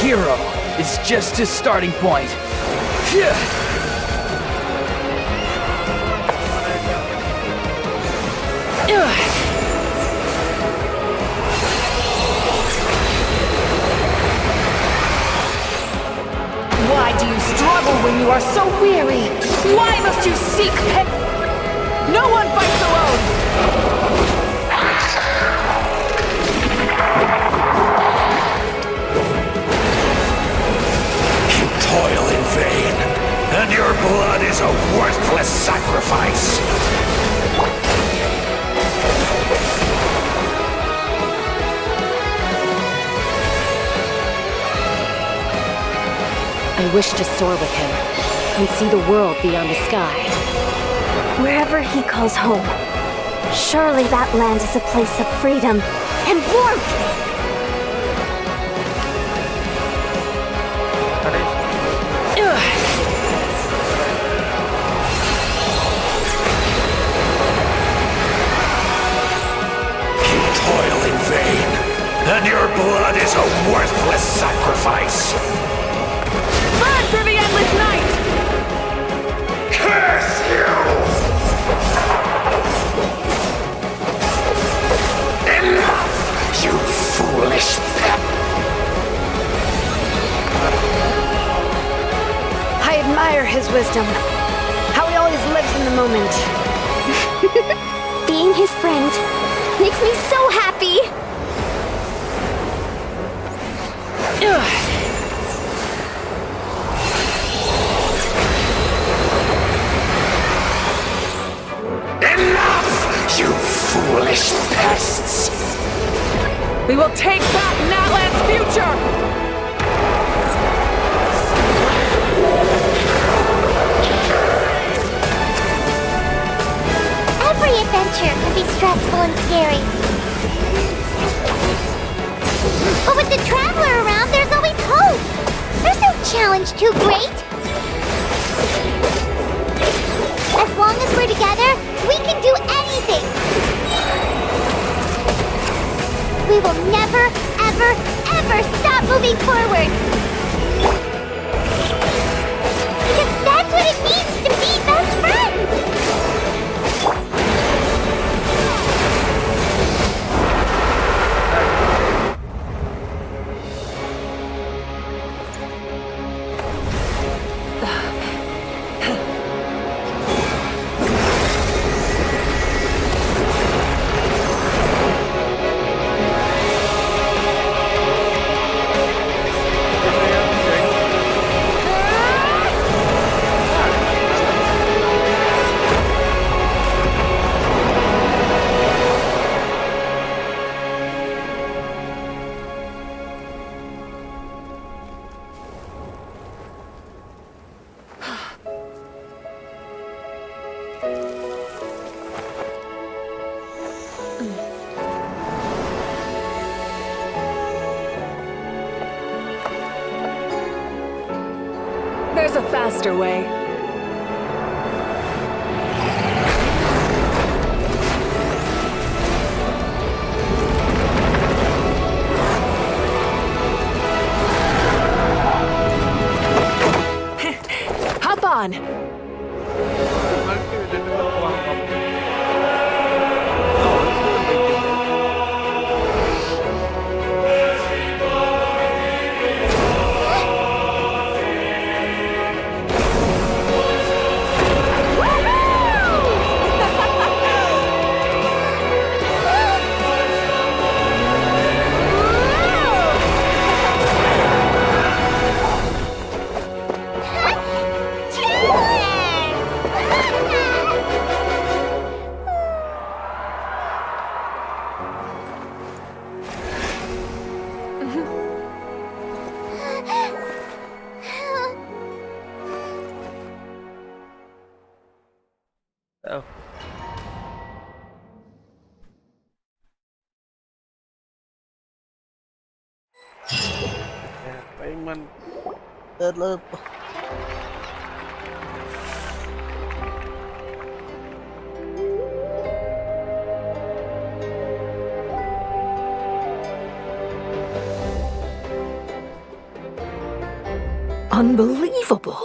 S14: Hero is just his starting point.
S7: Why do you struggle when you are so weary? Why must you seek help? No one fights alone!
S13: You toil in vain, and your blood is a worthless sacrifice.
S18: I wish to soar with him and see the world beyond the sky.
S3: Wherever he calls home. Surely that land is a place of freedom and warmth!
S13: You toil in vain, and your blood is a worthless sacrifice.
S7: Burn through the endless night!
S13: Curse you! Enough, you foolish pet!
S3: I admire his wisdom. How he always lives in the moment. Being his friend makes me so happy!
S13: Enough, you foolish pests!
S7: We will take back Natlan's future!
S15: Every adventure can be stressful and scary. But with the Traveler around, there's always hope! There's no challenge too great! As long as we're together, we can do anything! We will never, ever, ever stop moving forward! Because that's what it means to be best friends!
S7: There's a faster way. Hop on!
S1: achievement. தெரியல இப்போ.
S18: Unbelievable.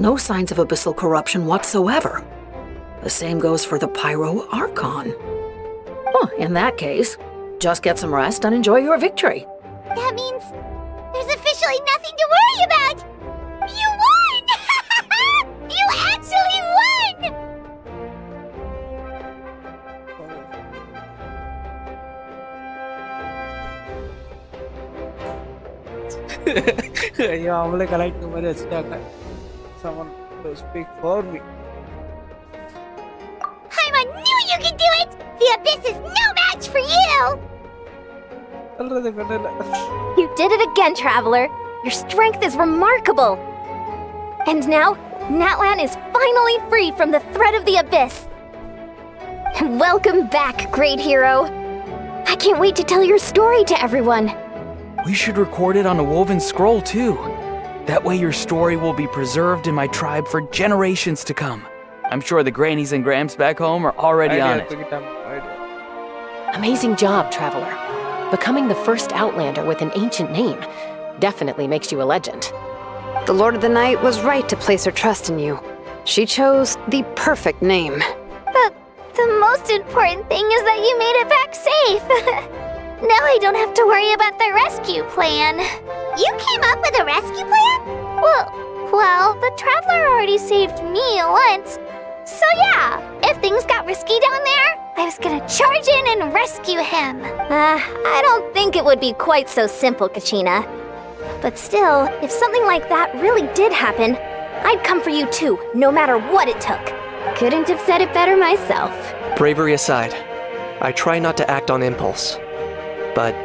S18: No signs of abyssal corruption whatsoever. The same goes for the Pyro Archon. Oh, in that case, just get some rest and enjoy your victory.
S15: That means there's officially nothing to worry about! You won! You actually won!
S1: ஐயோ அவங்களே collect மாதிரி வச்சுட்டாங்க. Someone to speak for me.
S15: I knew you could do it! The Abyss is no match for you!
S1: சொல்றது Kandala.
S3: You did it again, Traveler. Your strength is remarkable. And now, Natlan is finally free from the threat of the Abyss. Welcome back, great hero. I can't wait to tell your story to everyone.
S14: We should record it on a woven scroll, too. That way your story will be preserved in my tribe for generations to come. I'm sure the grannies and grams back home are already on it.
S20: Amazing job, Traveler. Becoming the first Outlander with an ancient name definitely makes you a legend.
S21: The Lord of the Night was right to place her trust in you. She chose the perfect name.
S15: But the most important thing is that you made it back safe. Now I don't have to worry about the rescue plan. You came up with a rescue plan? Well, the Traveler already saved me once. So yeah, if things got risky down there, I was gonna charge in and rescue him.
S3: I don't think it would be quite so simple, Kachina. But still, if something like that really did happen, I'd come for you too, no matter what it took. Couldn't have said it better myself.
S11: Bravery aside, I try not to act on impulse. But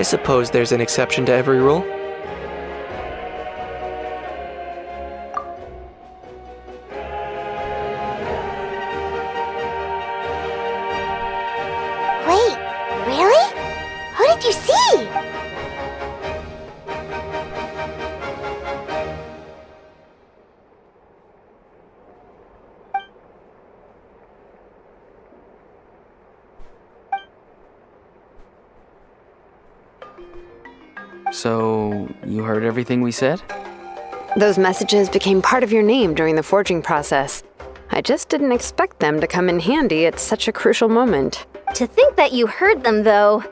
S11: I suppose there's an exception to every rule.
S15: Wait, really? Who did you see?
S14: So, you heard everything we said?
S21: Those messages became part of your name during the forging process. I just didn't expect them to come in handy at such a crucial moment.
S3: To think that you heard them, though,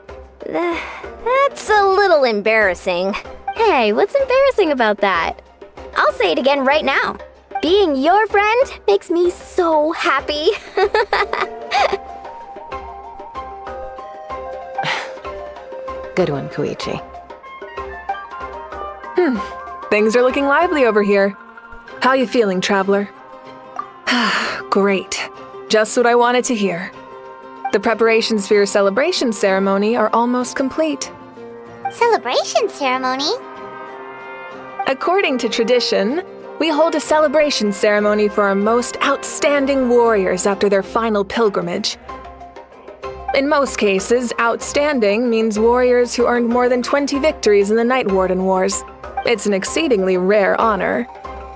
S3: that's a little embarrassing. Hey, what's embarrassing about that? I'll say it again right now. Being your friend makes me so happy.
S20: Good one, Koichi.
S7: Things are looking lively over here. How you feeling, Traveler? Great. Just what I wanted to hear. The preparations for your celebration ceremony are almost complete.
S15: Celebration ceremony?
S7: According to tradition, we hold a celebration ceremony for our most outstanding warriors after their final pilgrimage. In most cases, outstanding means warriors who earned more than 20 victories in the Night Warden Wars. It's an exceedingly rare honor.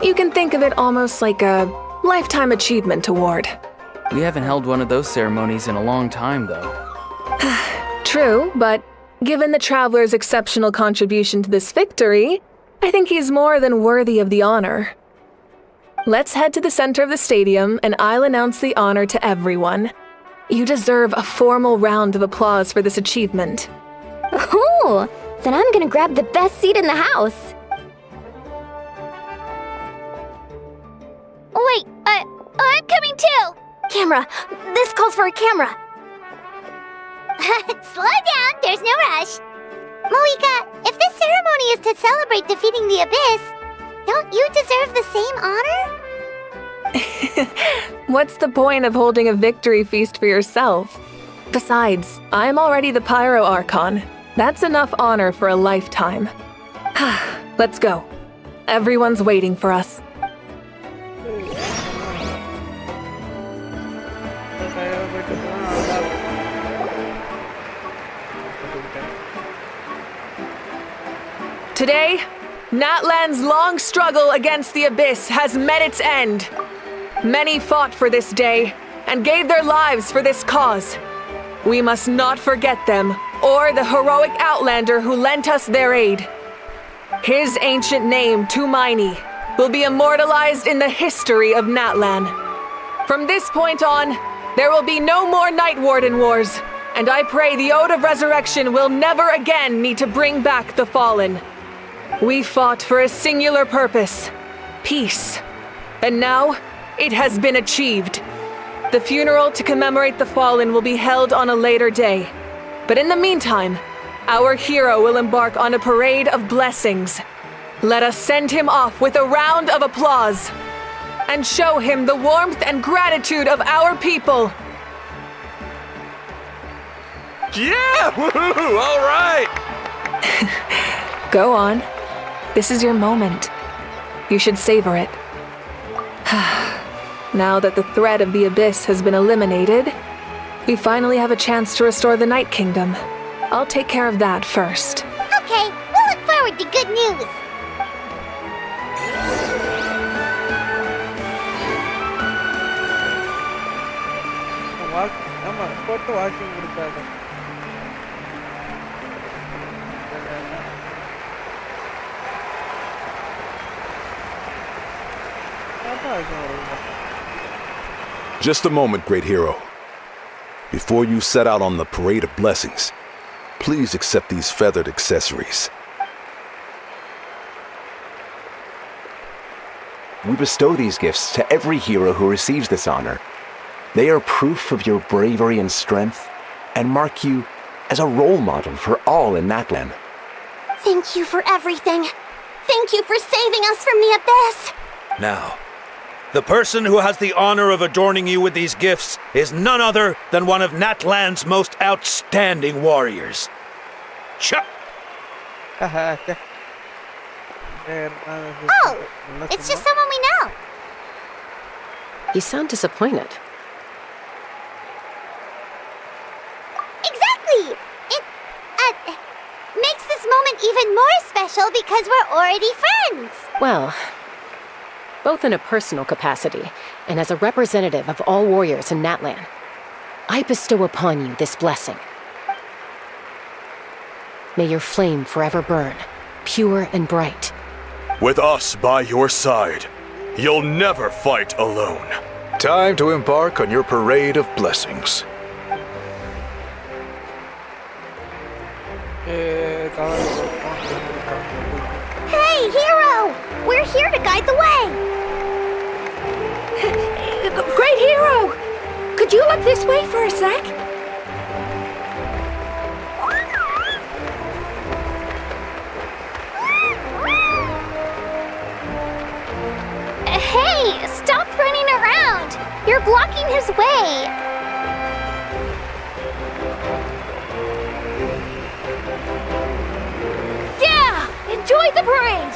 S7: You can think of it almost like a lifetime achievement award.
S14: We haven't held one of those ceremonies in a long time, though.
S7: True, but given the Traveler's exceptional contribution to this victory, I think he's more than worthy of the honor. Let's head to the center of the stadium and I'll announce the honor to everyone. You deserve a formal round of applause for this achievement.
S3: Ooh, then I'm gonna grab the best seat in the house.
S15: Wait, I'm coming too!
S3: Camera! This calls for a camera!
S15: Slow down, there's no rush. Moika, if this ceremony is to celebrate defeating the Abyss, don't you deserve the same honor?
S7: What's the point of holding a victory feast for yourself? Besides, I'm already the Pyro Archon. That's enough honor for a lifetime. Let's go. Everyone's waiting for us. Today, Natlan's long struggle against the Abyss has met its end. Many fought for this day and gave their lives for this cause. We must not forget them or the heroic Outlander who lent us their aid. His ancient name, Tumaini, will be immortalized in the history of Natlan. From this point on, there will be no more Night Warden wars, and I pray the Ode of Resurrection will never again need to bring back the fallen. We fought for a singular purpose, peace, and now it has been achieved. The funeral to commemorate the fallen will be held on a later day, but in the meantime, our hero will embark on a parade of blessings. Let us send him off with a round of applause and show him the warmth and gratitude of our people.
S6: Yeah! Woohoo! All right!
S7: Go on. This is your moment. You should savor it. Now that the threat of the Abyss has been eliminated, we finally have a chance to restore the Night Kingdom. I'll take care of that first.
S15: Okay, we'll look forward to good news.
S1: போட்டு walking கொடுக்காது.
S8: Just a moment, great hero. Before you set out on the parade of blessings, please accept these feathered accessories.
S22: We bestow these gifts to every hero who receives this honor. They are proof of your bravery and strength, and mark you as a role model for all in Natlan.
S15: Thank you for everything. Thank you for saving us from the Abyss.
S23: Now, the person who has the honor of adorning you with these gifts is none other than one of Natlan's most outstanding warriors. Chuck!
S15: Oh, it's just someone we know.
S20: You sound disappointed.
S15: Exactly! It makes this moment even more special because we're already friends.
S20: Well, both in a personal capacity and as a representative of all warriors in Natlan, I bestow upon you this blessing. May your flame forever burn, pure and bright.
S6: With us by your side, you'll never fight alone.
S13: Time to embark on your parade of blessings.
S15: Hey, hero! We're here to guide the way!
S24: Great hero! Could you look this way for a sec?
S15: Hey, stop running around! You're blocking his way!
S24: Yeah! Enjoy the parade!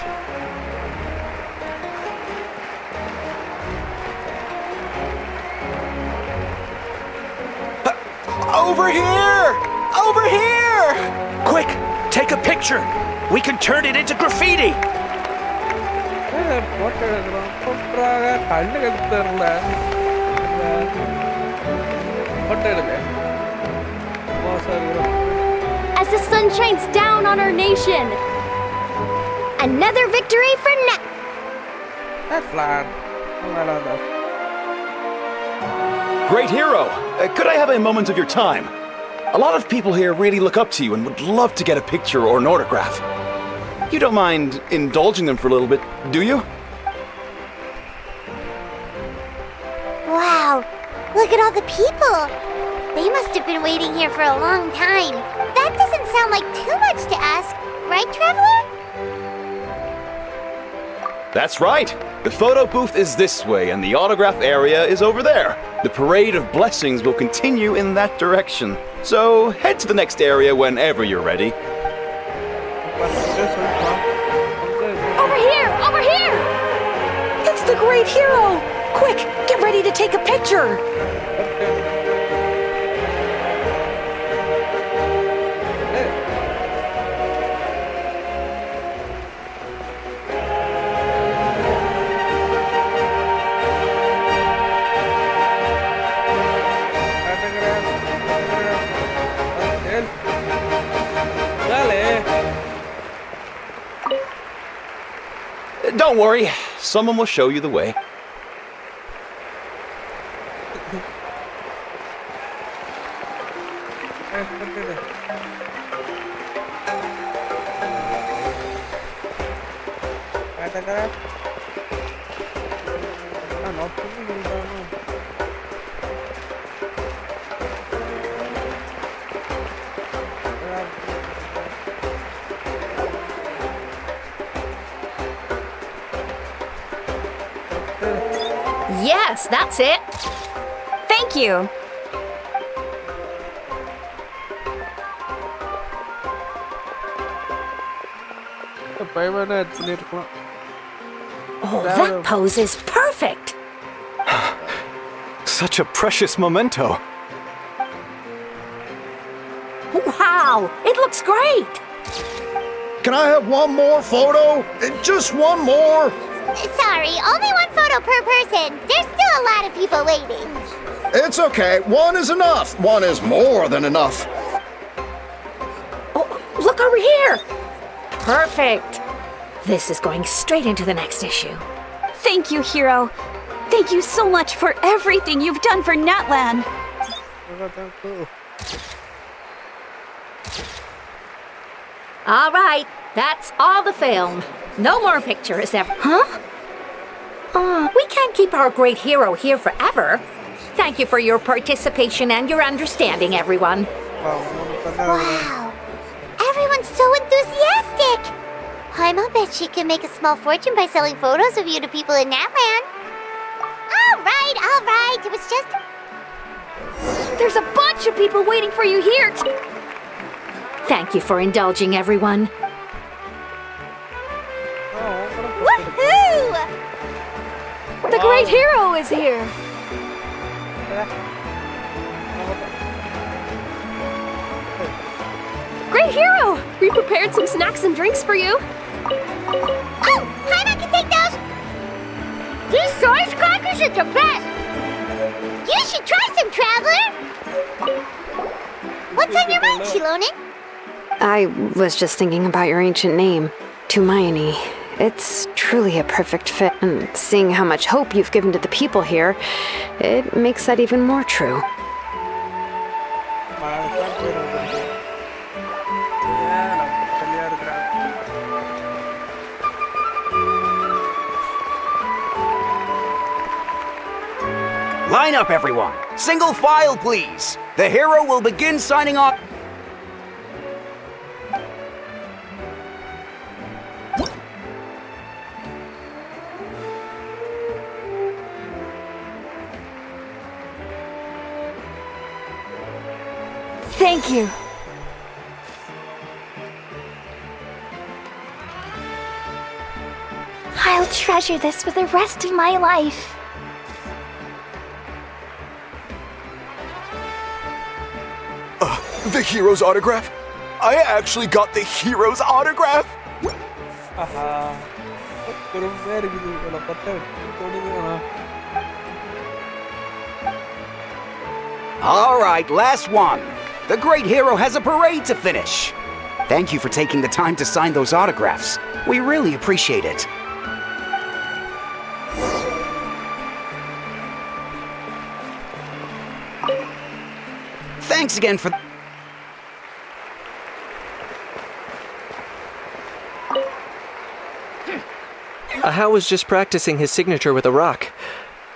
S23: Over here! Over here! Quick, take a picture. We can turn it into graffiti.
S24: As the sun shines down on our nation,
S15: another victory for Nat.
S1: That's flat.
S22: Great hero! Could I have a moment of your time? A lot of people here really look up to you and would love to get a picture or an autograph. You don't mind indulging them for a little bit, do you?
S15: Wow, look at all the people. They must have been waiting here for a long time. That doesn't sound like too much to ask, right, Traveler?
S22: That's right. The photo booth is this way and the autograph area is over there. The parade of blessings will continue in that direction. So head to the next area whenever you're ready.
S24: over here! Over here! It's the great hero! Quick, get ready to take a picture!
S22: Don't worry, someone will show you the way.
S24: Yes, that's it.
S5: Thank you.
S18: Oh, that pose is perfect.
S22: Such a precious memento.
S24: Wow, it looks great.
S10: Can I have one more photo? Just one more.
S15: Sorry, only one photo per person. There's still a lot of people waiting.
S10: It's okay. One is enough. One is more than enough.
S18: Oh, look over here. Perfect. This is going straight into the next issue.
S5: Thank you, Hero. Thank you so much for everything you've done for Natlan.
S24: All right, that's all the film. No more pictures ever. Huh? We can't keep our great hero here forever. Thank you for your participation and your understanding, everyone.
S15: Wow. Everyone's so enthusiastic. I'll bet she can make a small fortune by selling photos of you to people in Natlan. All right. It was just...
S24: There's a bunch of people waiting for you here. Thank you for indulging, everyone.
S15: Woohoo!
S24: The great hero is here.
S5: Great Hero! We prepared some snacks and drinks for you.
S15: Oh, Paimon can take those.
S24: These size crackers are the best.
S15: You should try some, Traveler. What's on your mind, Shilonen?
S21: I was just thinking about your ancient name, Tumaini. It's truly a perfect fit, and seeing how much hope you've given to the people here, it makes that even more true.
S12: Line up, everyone. Single file, please. The hero will begin signing off.
S5: Thank you.
S15: I'll treasure this for the rest of my life.
S8: The hero's autograph? I actually got the hero's autograph?
S12: All right, last one. The great hero has a parade to finish. Thank you for taking the time to sign those autographs. We really appreciate it. Thanks again for...
S11: Ahau was just practicing his signature with a rock.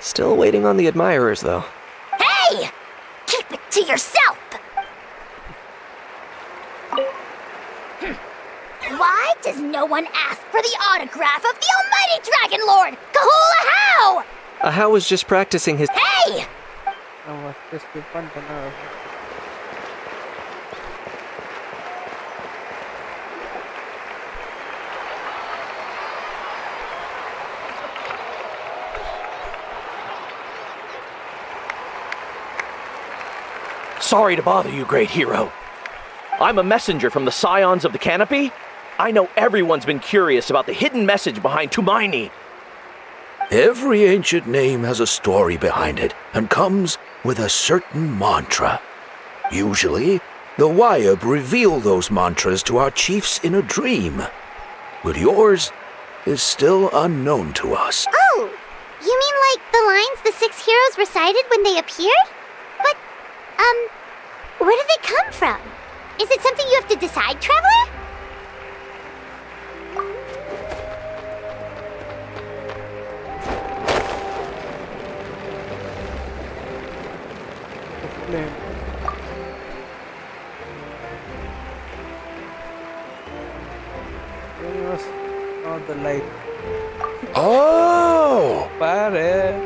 S11: Still waiting on the admirers, though.
S15: Hey! Keep it to yourself! Why does no one ask for the autograph of the almighty Dragon Lord, Kahula Ahau?
S11: Ahau was just practicing his...
S15: Hey!
S22: Sorry to bother you, great hero. I'm a messenger from the Scions of the Canopy. I know everyone's been curious about the hidden message behind Tumaini.
S23: Every ancient name has a story behind it and comes with a certain mantra. Usually, the Wayab reveal those mantras to our chiefs in a dream. With yours,
S2: is still unknown to us.
S15: Oh, you mean like the lines the 6 heroes recited when they appeared? But, where do they come from? Is it something you have to decide, Traveler?
S1: Universe, not the light.
S2: Oh!
S1: Pare.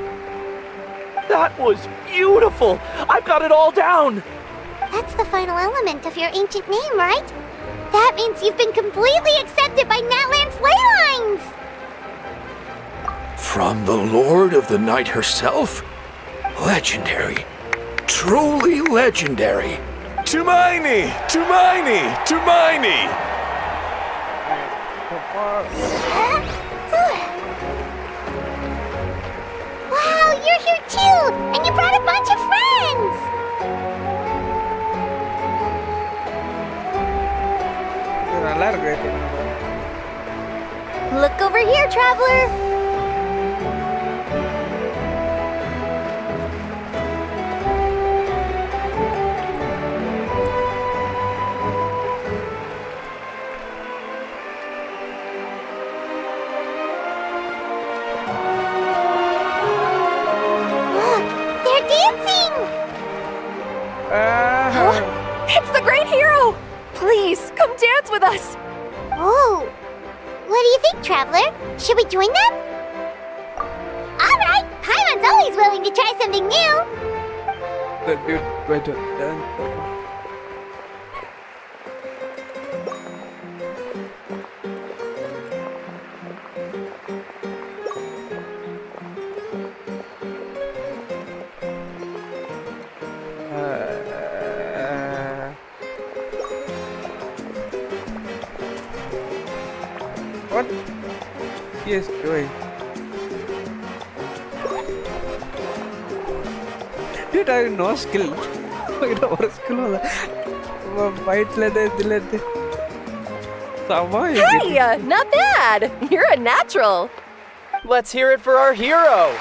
S14: That was beautiful! I've got it all down!
S15: That's the final element of your ancient name, right? That means you've been completely accepted by Natlan's ley lines!
S2: From the Lord of the Night herself? Legendary. Truly legendary.
S6: Tumaini! Tumaini! Tumaini!
S15: Wow, you're here too! And you brought a bunch of friends! Look over here, Traveler!
S5: It's the great hero! Please, come dance with us!
S15: Oh, what do you think, Traveler? Should we join them? Alright, Paimon's always willing to try something new!
S1: The dude went to dance. What he is doing? Dude, I have no skill. Or skill wala. Fight lede dilede.
S4: Hey, not bad. You're a natural.
S14: Let's hear it for our hero.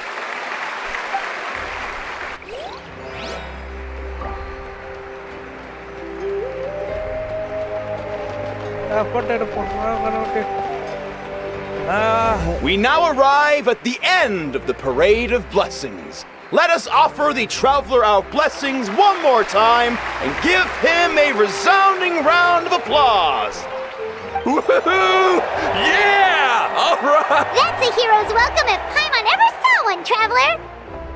S22: We now arrive at the end of the Parade of Blessings. Let us offer the Traveler our blessings one more time and give him a resounding round of applause. Woohoo! Yeah! All right!
S15: That's a hero's welcome if Paimon ever saw one, Traveler!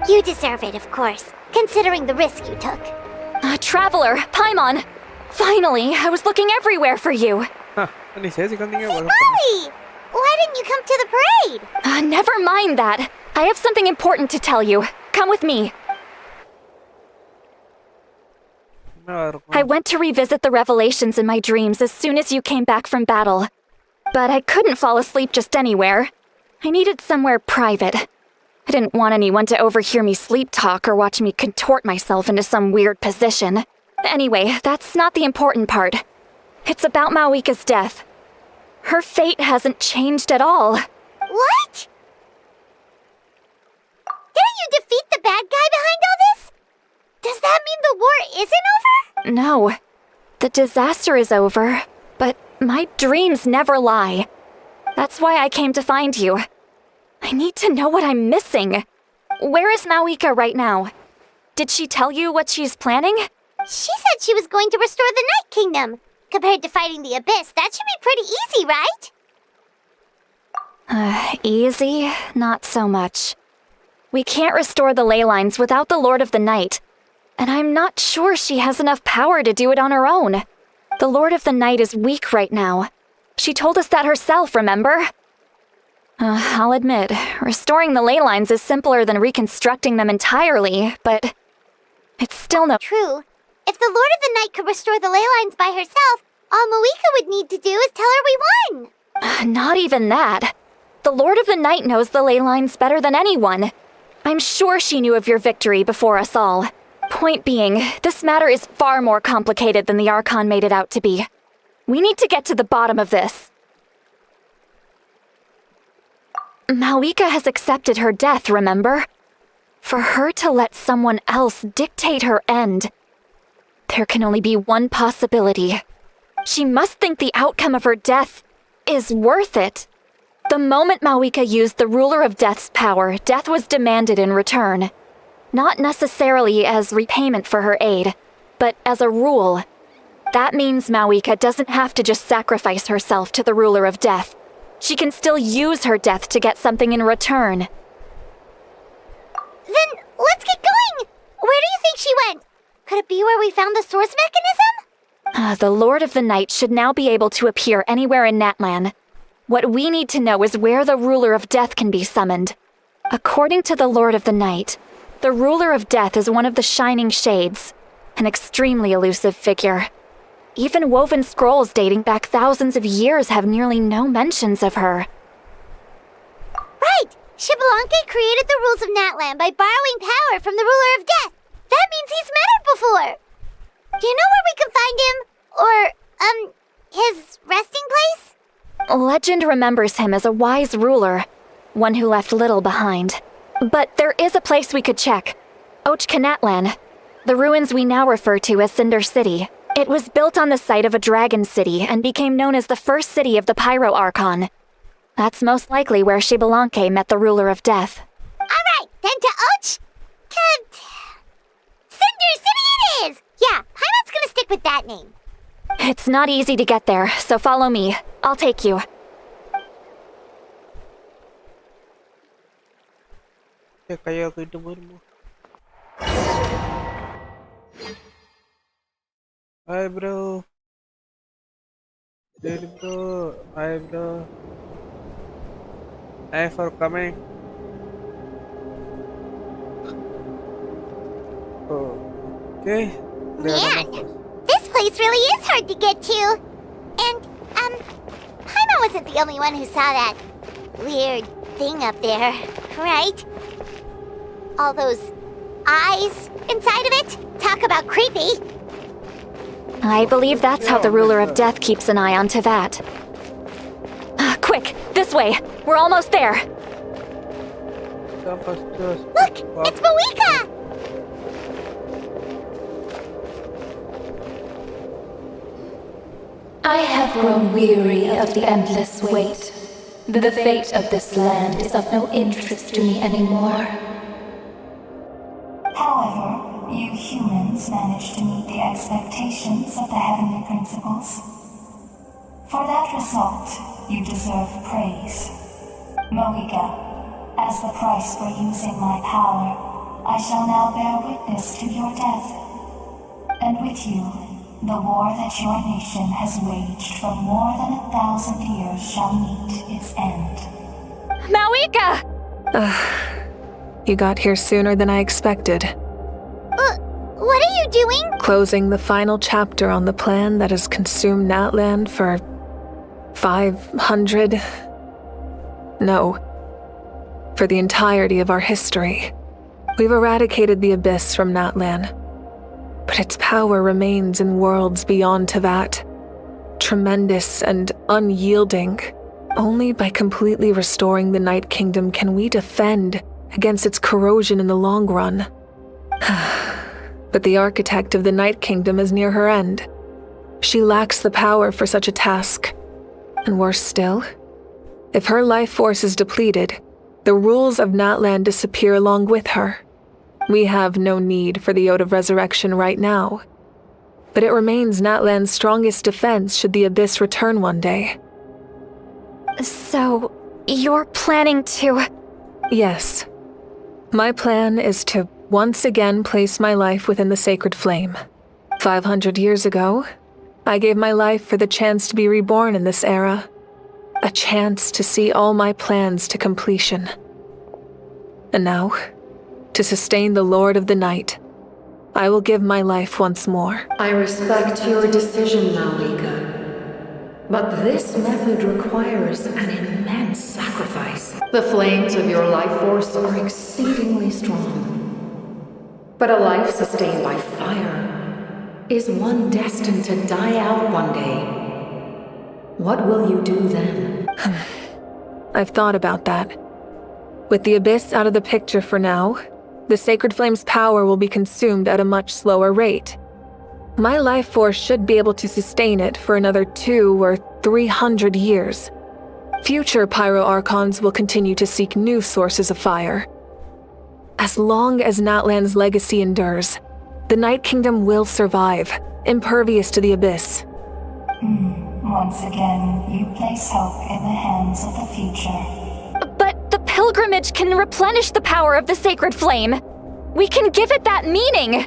S15: You deserve it, of course, considering the risk you took.
S5: Traveler, Paimon! Finally, I was looking everywhere for you.
S1: And he says he can't think of
S15: Molly! Why didn't you come to the parade?
S5: Never mind that. I have something important to tell you. Come with me. I went to revisit the revelations in my dreams as soon as you came back from battle. But I couldn't fall asleep just anywhere. I needed somewhere private. I didn't want anyone to overhear me sleep talk or watch me contort myself into some weird position. Anyway, that's not the important part. It's about Mawika's death. Her fate hasn't changed at all.
S15: What? Didn't you defeat the bad guy behind all this? Does that mean the war isn't over?
S5: No. The disaster is over, but my dreams never lie. That's why I came to find you. I need to know what I'm missing. Where is Mawika right now? Did she tell you what she's planning?
S15: She said she was going to restore the Night Kingdom. Compared to fighting the Abyss, that should be pretty easy, right?
S5: Easy? Not so much. We can't restore the ley lines without the Lord of the Night. And I'm not sure she has enough power to do it on her own. The Lord of the Night is weak right now. She told us that herself, remember? I'll admit, restoring the ley lines is simpler than reconstructing them entirely, but it's still no—
S15: True. If the Lord of the Night could restore the ley lines by herself, all Mawika would need to do is tell her we won!
S5: Not even that. The Lord of the Night knows the ley lines better than anyone. I'm sure she knew of your victory before us all. Point being, this matter is far more complicated than the Archon made it out to be. We need to get to the bottom of this. Malika has accepted her death, remember? For her to let someone else dictate her end, there can only be one possibility. She must think the outcome of her death is worth it. The moment Malika used the Ruler of Death's power, death was demanded in return. Not necessarily as repayment for her aid, but as a rule. That means Malika doesn't have to just sacrifice herself to the Ruler of Death. She can still use her death to get something in return.
S15: Then let's get going! Where do you think she went? Could it be where we found the source mechanism?
S5: The Lord of the Night should now be able to appear anywhere in Natlan. What we need to know is where the Ruler of Death can be summoned. According to the Lord of the Night, the Ruler of Death is one of the Shining Shades, an extremely elusive figure. Even woven scrolls dating back thousands of years have nearly no mentions of her.
S15: Right! Xbalanque created the rules of Natlan by borrowing power from the Ruler of Death. That means he's met her before. Do you know where we can find him? Or, his resting place?
S5: Legend remembers him as a wise ruler, one who left little behind. But there is a place we could check. Natlan, the ruins we now refer to as Cinder City. It was built on the site of a dragon city and became known as the first city of the Pyro Archon. That's most likely where Xbalanque met the Ruler of Death.
S15: Alright, then to Cinder City it is! Yeah, Paimon's gonna stick with that name.
S5: It's not easy to get there, so follow me. I'll take you.
S1: Hi bro. Hey bro. Hi bro. Thanks for coming. Okay.
S15: Man, this place really is hard to get to. And, Paimon wasn't the only one who saw that weird thing up there, right? All those eyes inside of it? Talk about creepy.
S5: I believe that's how the Ruler of Death keeps an eye on Teyvat. Quick, this way! We're almost there!
S15: Look! It's Mawika!
S9: I have grown weary of the endless wait. The fate of this land is of no interest to me anymore.
S16: However, you humans managed to meet the expectations of the heavenly principles. For that result, you deserve praise. Mawika, as the price for using my power, I shall now bear witness to your death. And with you, the war that your nation has waged for more than 1,000 years shall meet its end.
S5: Mawika!
S7: You got here sooner than I expected.
S15: What are you doing?
S7: Closing the final chapter on the plan that has consumed Natlan for 500... No. For the entirety of our history. We've eradicated the Abyss from Natlan. But its power remains in worlds beyond Teyvat. Tremendous and unyielding. Only by completely restoring the Night Kingdom can we defend against its corrosion in the long run. But the architect of the Night Kingdom is near her end. She lacks the power for such a task. And worse still, if her life force is depleted, the rules of Natlan disappear along with her. We have no need for the Ode of Resurrection right now. But it remains Natlan's strongest defense should the Abyss return one day.
S5: So, you're planning to...
S7: Yes. My plan is to once again place my life within the sacred flame. 500 years ago, I gave my life for the chance to be reborn in this era. A chance to see all my plans to completion. And now, to sustain the Lord of the Night, I will give my life once more.
S9: I respect your decision, Malika. But this method requires an immense sacrifice. The flames of your life force are exceedingly strong. But a life sustained by fire is one destined to die out one day. What will you do then?
S7: I've thought about that. With the Abyss out of the picture for now, the Sacred Flame's power will be consumed at a much slower rate. My life force should be able to sustain it for another 200 or 300 years. Future Pyro Archons will continue to seek new sources of fire. As long as Natlan's legacy endures, the Night Kingdom will survive, impervious to the Abyss.
S16: Once again, you place hope in the hands of the future.
S5: But the pilgrimage can replenish the power of the Sacred Flame. We can give it that meaning.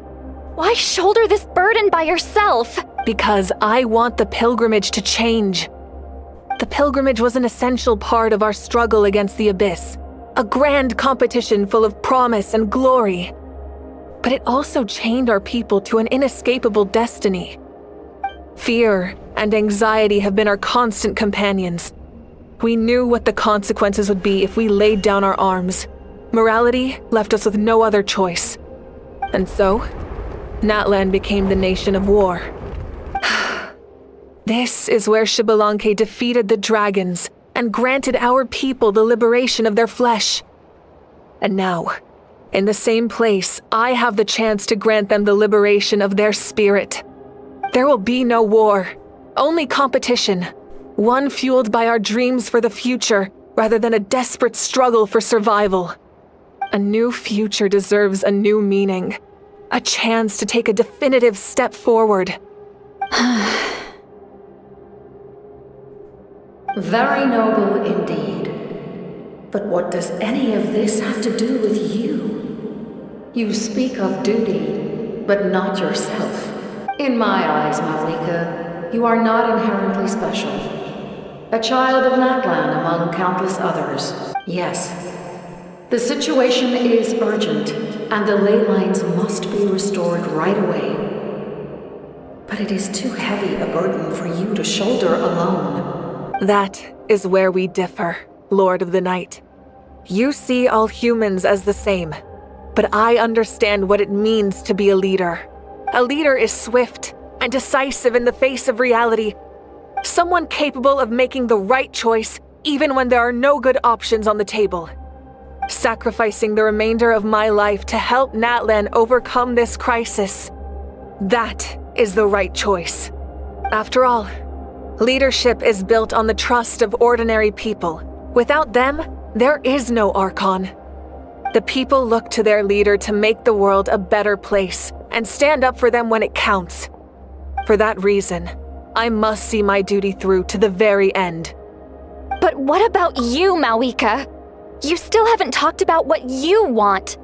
S5: Why shoulder this burden by yourself?
S7: Because I want the pilgrimage to change. The pilgrimage was an essential part of our struggle against the Abyss, a grand competition full of promise and glory. But it also chained our people to an inescapable destiny. Fear and anxiety have been our constant companions. We knew what the consequences would be if we laid down our arms. Morality left us with no other choice. And so, Natlan became the nation of war. This is where Xbalanque defeated the dragons and granted our people the liberation of their flesh. And now, in the same place, I have the chance to grant them the liberation of their spirit. There will be no war, only competition, one fueled by our dreams for the future rather than a desperate struggle for survival. A new future deserves a new meaning, a chance to take a definitive step forward.
S9: Very noble indeed. But what does any of this have to do with you? You speak of duty, but not yourself. In my eyes, Malika, you are not inherently special. A child of Natlan among countless others. Yes, the situation is urgent, and the ley lines must be restored right away. But it is too heavy a burden for you to shoulder alone.
S7: That is where we differ, Lord of the Night. You see all humans as the same, but I understand what it means to be a leader. A leader is swift and decisive in the face of reality. Someone capable of making the right choice even when there are no good options on the table. Sacrificing the remainder of my life to help Natlan overcome this crisis. That is the right choice. After all, leadership is built on the trust of ordinary people. Without them, there is no Archon. The people look to their leader to make the world a better place and stand up for them when it counts. For that reason, I must see my duty through to the very end.
S5: But what about you, Malika? You still haven't talked about what you want.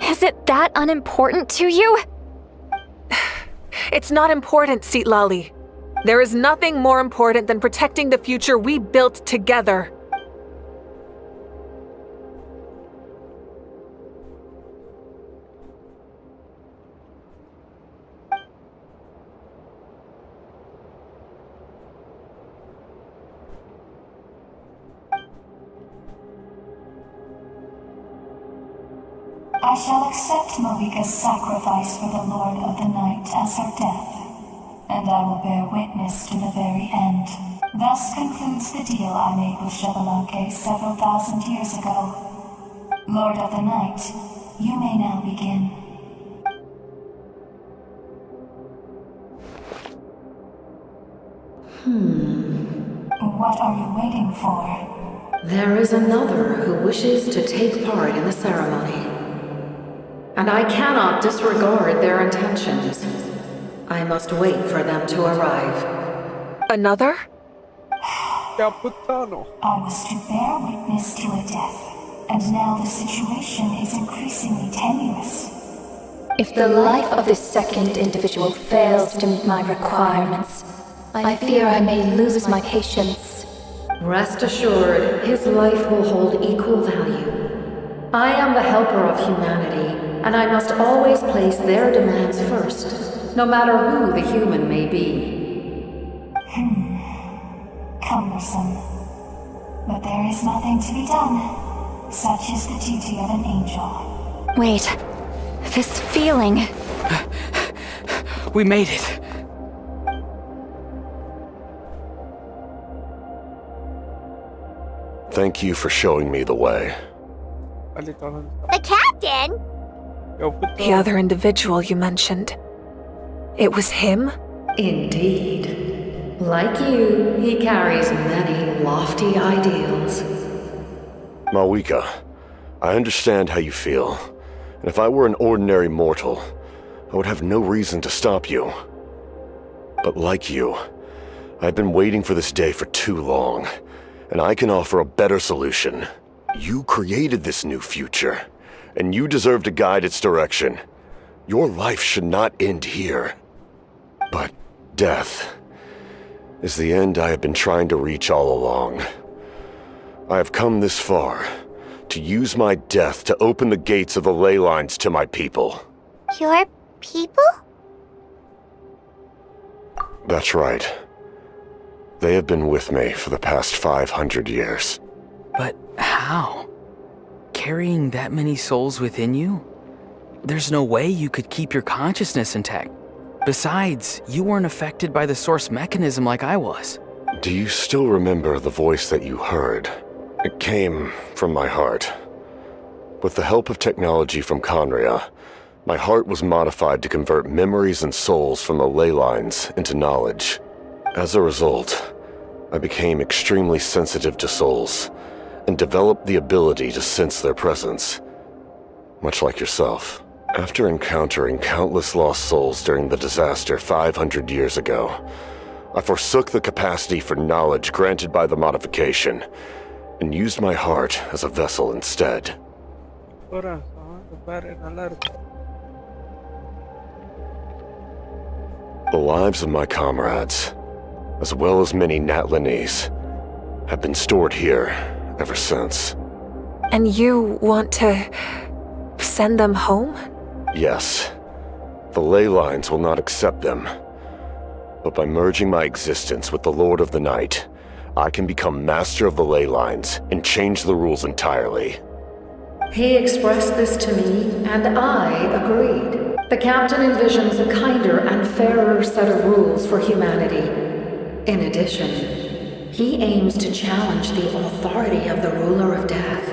S5: Is it that unimportant to you?
S7: It's not important, Citlali. There is nothing more important than protecting the future we built together.
S16: I shall accept Malika's sacrifice for the Lord of the Night as her death, and I will bear witness to the very end. Thus concludes the deal I made with Xbalanque several thousand years ago. Lord of the Night, you may now begin. What are you waiting for?
S9: There is another who wishes to take part in the ceremony. And I cannot disregard their intentions. I must wait for them to arrive.
S7: Another?
S16: I was to bear witness to a death, and now the situation is increasingly tenuous.
S21: If the life of this second individual fails to meet my requirements, I fear I may lose my patience.
S9: Rest assured, his life will hold equal value. I am the helper of humanity, and I must always place their demands first, no matter who the human may be.
S16: Cumbersome. But there is nothing to be done. Such is the duty of an angel.
S5: Wait, this feeling...
S14: We made it.
S3: Thank you for showing me the way.
S15: The captain?
S7: The other individual you mentioned. It was him?
S9: Indeed. Like you, he carries many lofty ideals.
S3: Mawika, I understand how you feel. And if I were an ordinary mortal, I would have no reason to stop you. But like you, I've been waiting for this day for too long, and I can offer a better solution. You created this new future, and you deserve to guide its direction. Your life should not end here. But death is the end I have been trying to reach all along. I have come this far to use my death to open the gates of the ley lines to my people.
S15: Your people?
S3: That's right. They have been with me for the past 500 years.
S14: But how? Carrying that many souls within you? There's no way you could keep your consciousness intact. Besides, you weren't affected by the source mechanism like I was.
S3: Do you still remember the voice that you heard? It came from my heart. With the help of technology from Conria, my heart was modified to convert memories and souls from the ley lines into knowledge. As a result, I became extremely sensitive to souls, and developed the ability to sense their presence. Much like yourself. After encountering countless lost souls during the disaster 500 years ago, I forsook the capacity for knowledge granted by the modification, and used my heart as a vessel instead. The lives of my comrades, as well as many Natlanese, have been stored here ever since.
S7: And you want to send them home?
S3: Yes. The ley lines will not accept them. But by merging my existence with the Lord of the Night, I can become master of the ley lines and change the rules entirely.
S9: He expressed this to me, and I agreed. The captain envisions a kinder and fairer set of rules for humanity. In addition, he aims to challenge the authority of the ruler of death.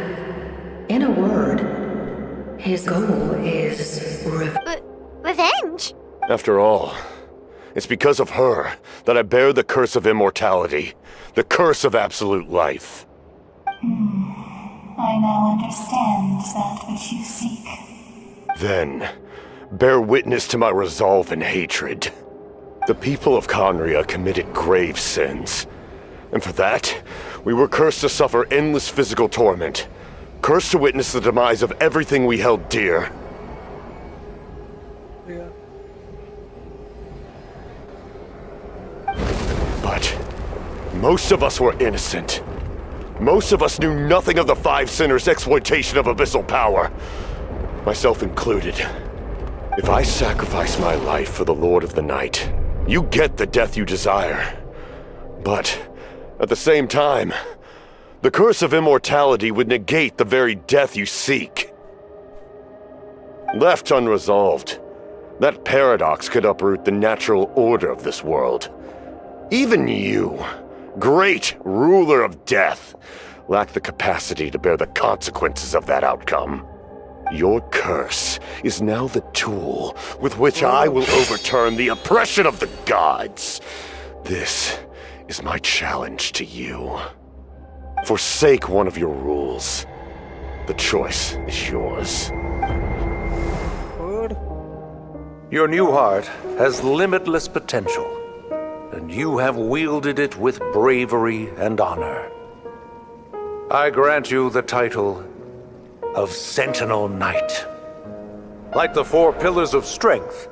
S9: In a word, his goal is
S15: revenge?
S3: After all, it's because of her that I bear the curse of immortality, the curse of absolute life.
S16: I now understand that which you seek.
S3: Then, bear witness to my resolve and hatred. The people of Conria committed grave sins, and for that, we were cursed to suffer endless physical torment, cursed to witness the demise of everything we held dear. But most of us were innocent. Most of us knew nothing of the Five Sinners' exploitation of abyssal power, myself included. If I sacrifice my life for the Lord of the Night, you get the death you desire. But at the same time, the curse of immortality would negate the very death you seek. Left unresolved, that paradox could uproot the natural order of this world. Even you, great ruler of death, lack the capacity to bear the consequences of that outcome. Your curse is now the tool with which I will overturn the oppression of the gods. This is my challenge to you. Forsake one of your rules. The choice is yours.
S23: Your new heart has limitless potential, and you have wielded it with bravery and honor. I grant you the title of Sentinel Knight. Like the four pillars of strength,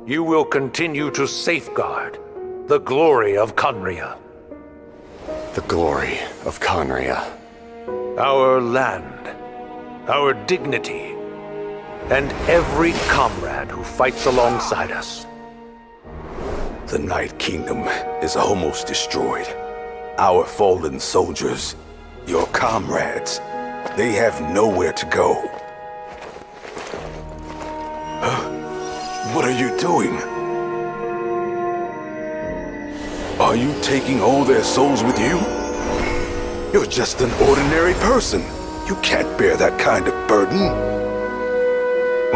S23: you will continue to safeguard the glory of Conria.
S3: The glory of Conria.
S23: Our land, our dignity, and every comrade who fights alongside us.
S8: The Night Kingdom is almost destroyed. Our fallen soldiers, your comrades, they have nowhere to go. Huh? What are you doing? Are you taking all their souls with you? You're just an ordinary person. You can't bear that kind of burden.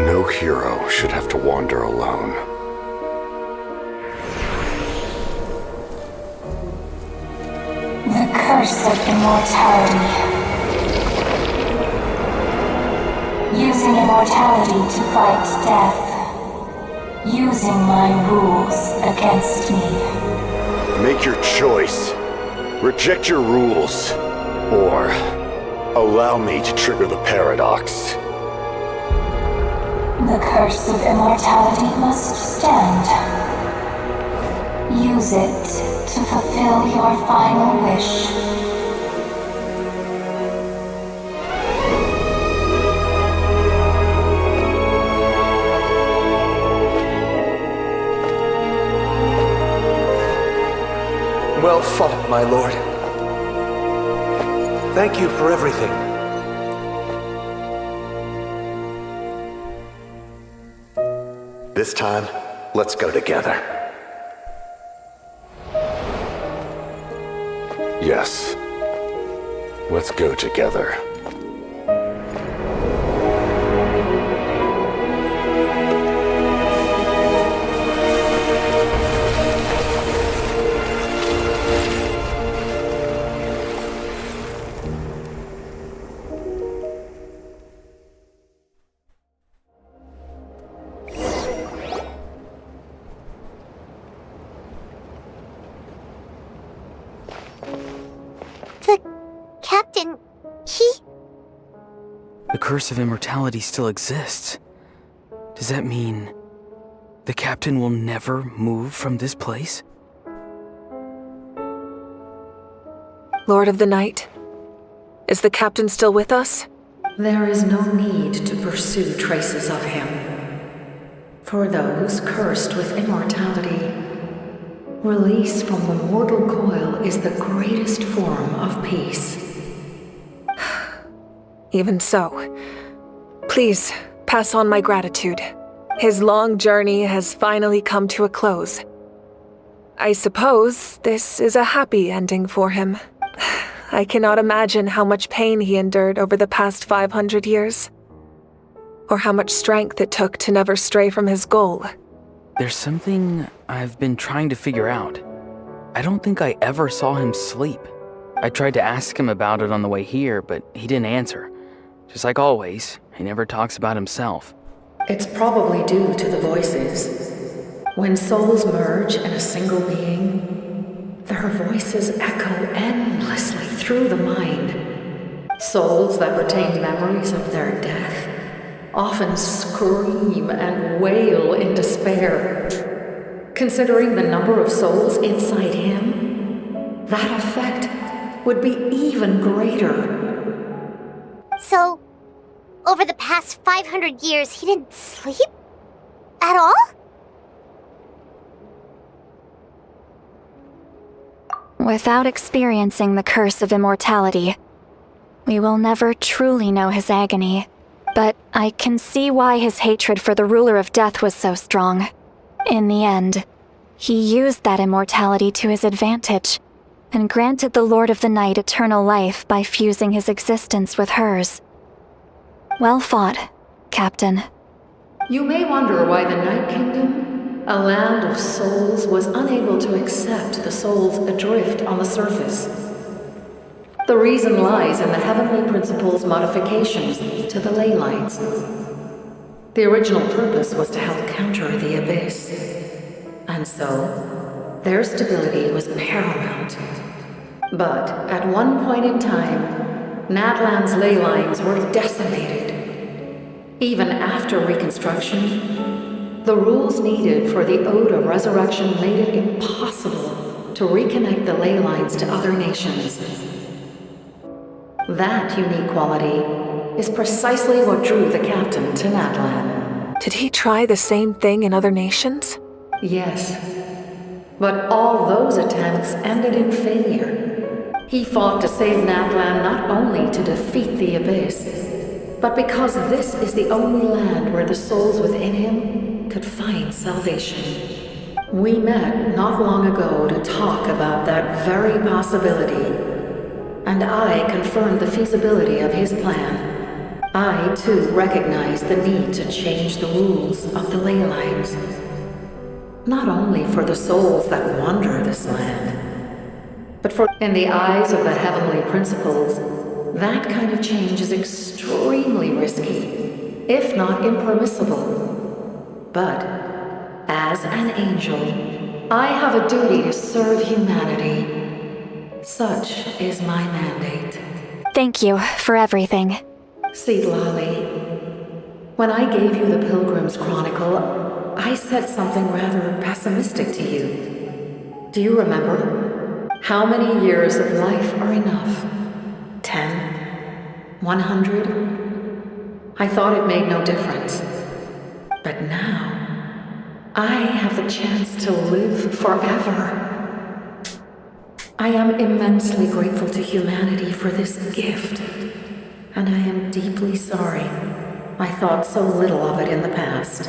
S3: No hero should have to wander alone.
S16: The curse of immortality. Using immortality to fight death. Using my rules against me.
S3: Make your choice. Reject your rules. Or allow me to trigger the paradox.
S16: The curse of immortality must stand. Use it to fulfill your final wish.
S23: Well fought, my lord. Thank you for everything.
S13: This time, let's go together.
S3: Yes. Let's go together.
S15: Captain,
S14: The curse of immortality still exists. Does that mean the captain will never move from this place?
S7: Lord of the Night, is the captain still with us?
S18: There is no need to pursue traces of him. For those cursed with immortality, release from the mortal coil is the greatest form of peace.
S7: Even so, please pass on my gratitude. His long journey has finally come to a close. I suppose this is a happy ending for him. I cannot imagine how much pain he endured over the past 500 years, or how much strength it took to never stray from his goal.
S14: There's something I've been trying to figure out. I don't think I ever saw him sleep. I tried to ask him about it on the way here, but he didn't answer. Just like always, he never talks about himself.
S18: It's probably due to the voices. When souls merge in a single being, their voices echo endlessly through the mind. Souls that retain memories of their death often scream and wail in despair. Considering the number of souls inside him, that effect would be even greater.
S15: So, over the past 500 years, he didn't sleep? At all?
S5: Without experiencing the curse of immortality, we will never truly know his agony. But I can see why his hatred for the ruler of death was so strong. In the end, he used that immortality to his advantage, and granted the Lord of the Night eternal life by fusing his existence with hers. Well fought, Captain.
S18: You may wonder why the Night Kingdom, a land of souls, was unable to accept the souls adrift on the surface. The reason lies in the Heavenly Principle's modifications to the ley lines. The original purpose was to help counter the Abyss. And so, their stability was paramount. But at one point in time, Natlan's ley lines were decimated. Even after reconstruction, the rules needed for the Ode of Resurrection made it impossible to reconnect the ley lines to other nations. That unique quality is precisely what drew the captain to Natlan.
S7: Did he try the same thing in other nations?
S18: Yes. But all those attempts ended in failure. He fought to save Natlan not only to defeat the Abyss, but because this is the only land where the souls within him could find salvation. We met not long ago to talk about that very possibility.
S9: and I confirmed the feasibility of his plan. I, too, recognized the need to change the rules of the ley lines. Not only for the souls that wander this land, but for in the eyes of the heavenly principles, that kind of change is extremely risky, if not impermissible. But, as an angel, I have a duty to serve humanity. Such is my mandate.
S5: Thank you for everything.
S9: Seedlali, when I gave you the Pilgrim's Chronicle, I said something rather pessimistic to you. Do you remember? How many years of life are enough? 10? 100? I thought it made no difference. But now, I have the chance to live forever. I am immensely grateful to humanity for this gift. And I am deeply sorry. I thought so little of it in the past.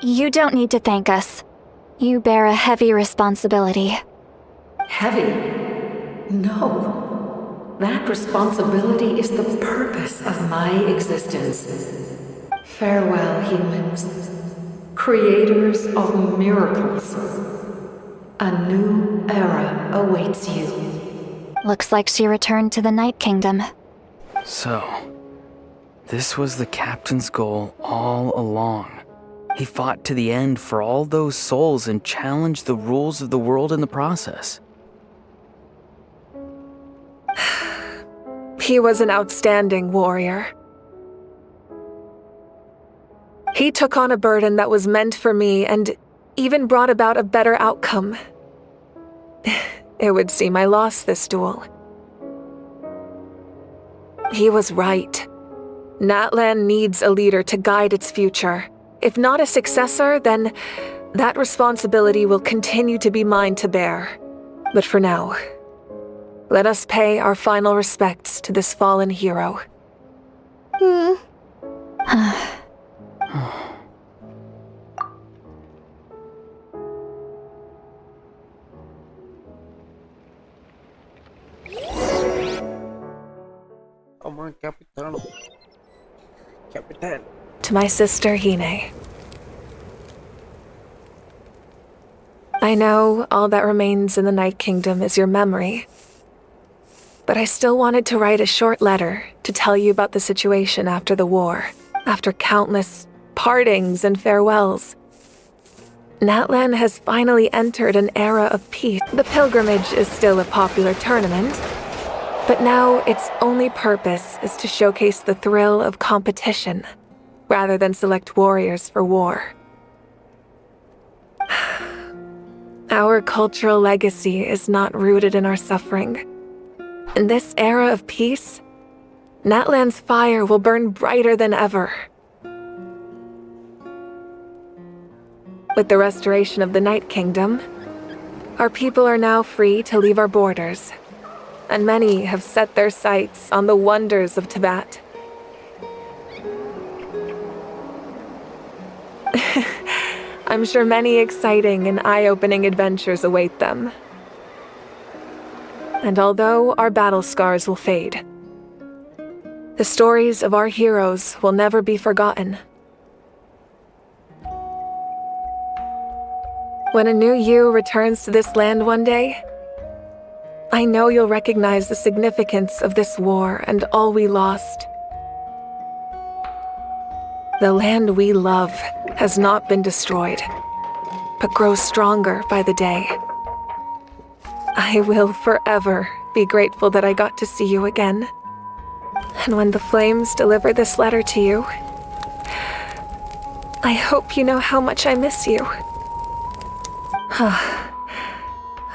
S5: You don't need to thank us. You bear a heavy responsibility.
S9: Heavy? No. That responsibility is the purpose of my existence. Farewell, humans. Creators of miracles. A new era awaits you.
S5: Looks like she returned to the Night Kingdom.
S14: So, this was the captain's goal all along. He fought to the end for all those souls and challenged the rules of the world in the process.
S7: He was an outstanding warrior. He took on a burden that was meant for me and even brought about a better outcome. It would seem I lost this duel. He was right. Natlan needs a leader to guide its future. If not a successor, then that responsibility will continue to be mine to bear. But for now, let us pay our final respects to this fallen hero.
S1: Come on, Capitano. Capitan.
S7: To my sister, Hine. I know all that remains in the Night Kingdom is your memory, but I still wanted to write a short letter to tell you about the situation after the war, after countless partings and farewells. Natlan has finally entered an era of peace. The pilgrimage is still a popular tournament, but now its only purpose is to showcase the thrill of competition, rather than select warriors for war. Our cultural legacy is not rooted in our suffering. In this era of peace, Natlan's fire will burn brighter than ever. With the restoration of the Night Kingdom, our people are now free to leave our borders, and many have set their sights on the wonders of Tibet. I'm sure many exciting and eye-opening adventures await them. And although our battle scars will fade, the stories of our heroes will never be forgotten. When a new you returns to this land one day, I know you'll recognize the significance of this war and all we lost. The land we love has not been destroyed, but grows stronger by the day. I will forever be grateful that I got to see you again. And when the flames deliver this letter to you, I hope you know how much I miss you.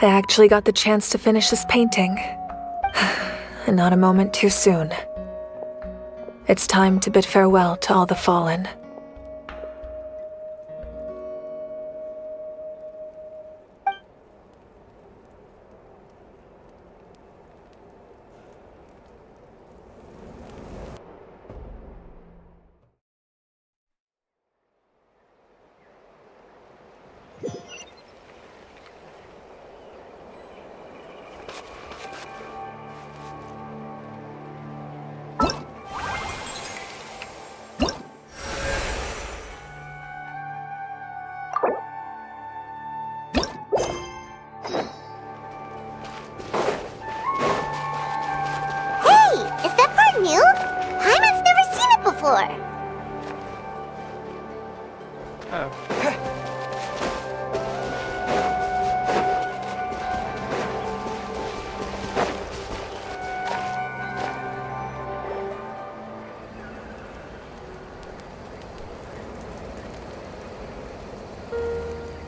S7: I actually got the chance to finish this painting. And not a moment too soon. It's time to bid farewell to all the fallen.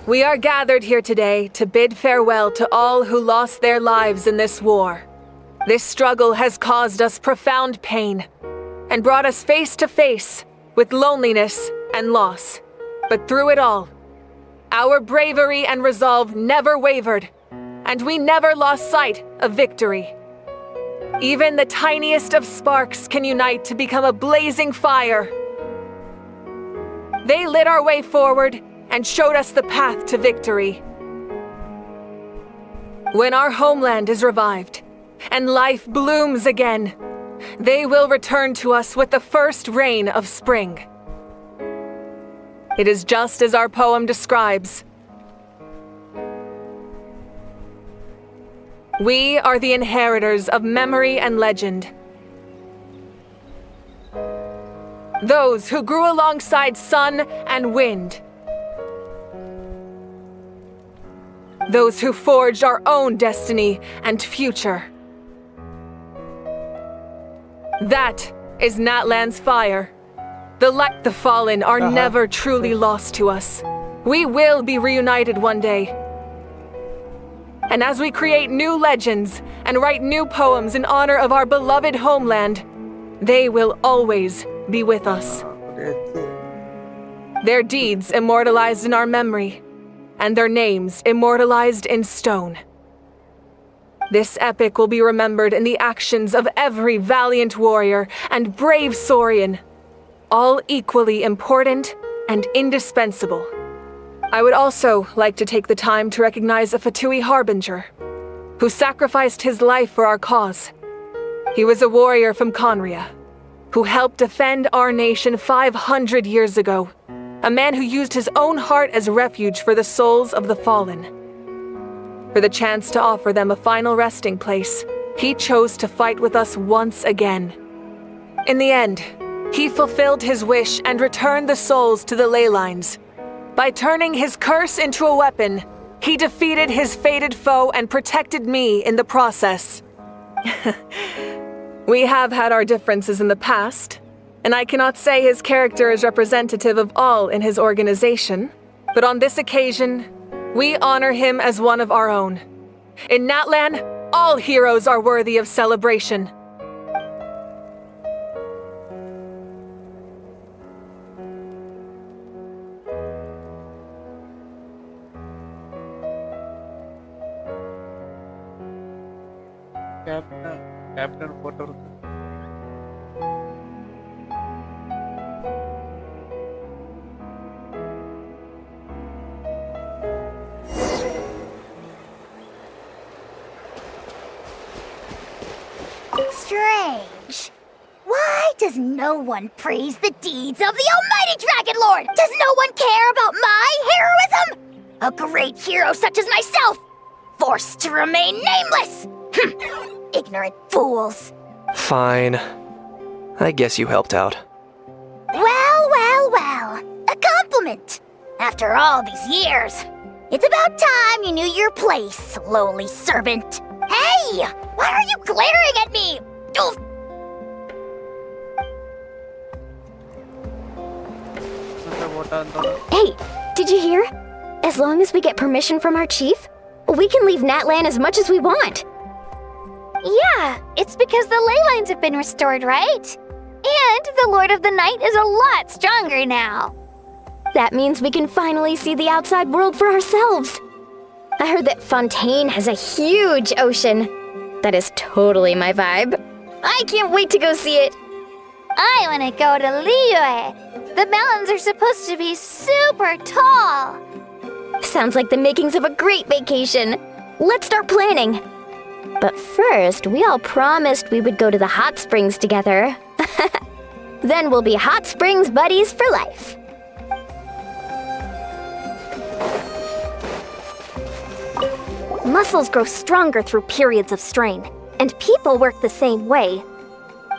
S7: We are gathered here today to bid farewell to all who lost their lives in this war. This struggle has caused us profound pain and brought us face to face with loneliness and loss. But through it all, our bravery and resolve never wavered, and we never lost sight of victory. Even the tiniest of sparks can unite to become a blazing fire. They lit our way forward and showed us the path to victory. When our homeland is revived and life blooms again, they will return to us with the first rain of spring. It is just as our poem describes. We are the inheritors of memory and legend. Those who grew alongside sun and wind. Those who forged our own destiny and future. That is Natlan's fire. The fallen are never truly lost to us. We will be reunited one day. And as we create new legends and write new poems in honor of our beloved homeland, they will always be with us. Their deeds immortalized in our memory, and their names immortalized in stone. This epic will be remembered in the actions of every valiant warrior and brave Saurian, all equally important and indispensable. I would also like to take the time to recognize a Fatui Harbinger, who sacrificed his life for our cause. He was a warrior from Conria, who helped defend our nation 500 years ago, a man who used his own heart as refuge for the souls of the fallen. For the chance to offer them a final resting place, he chose to fight with us once again. In the end, he fulfilled his wish and returned the souls to the ley lines. By turning his curse into a weapon, he defeated his fated foe and protected me in the process. We have had our differences in the past, and I cannot say his character is representative of all in his organization, but on this occasion, we honor him as one of our own. In Natlan, all heroes are worthy of celebration.
S1: Captain photo இருக்கு.
S15: Strange. Why does no one praise the deeds of the almighty Dragon Lord? Does no one care about my heroism? A great hero such as myself, forced to remain nameless. Ignorant fools.
S11: Fine. I guess you helped out.
S15: Well, well, well. A compliment. After all these years. It's about time you knew your place, lowly servant. Hey! Why are you glaring at me? Oof.
S5: Hey, did you hear? As long as we get permission from our chief, we can leave Natlan as much as we want.
S15: Yeah, it's because the ley lines have been restored, right? And the Lord of the Night is a lot stronger now.
S5: That means we can finally see the outside world for ourselves. I heard that Fontaine has a huge ocean. That is totally my vibe. I can't wait to go see it.
S15: I want to go to Liyue. The mountains are supposed to be super tall.
S5: Sounds like the makings of a great vacation. Let's start planning. But first, we all promised we would go to the hot springs together. Then we'll be hot springs buddies for life. Muscles grow stronger through periods of strain, and people work the same way.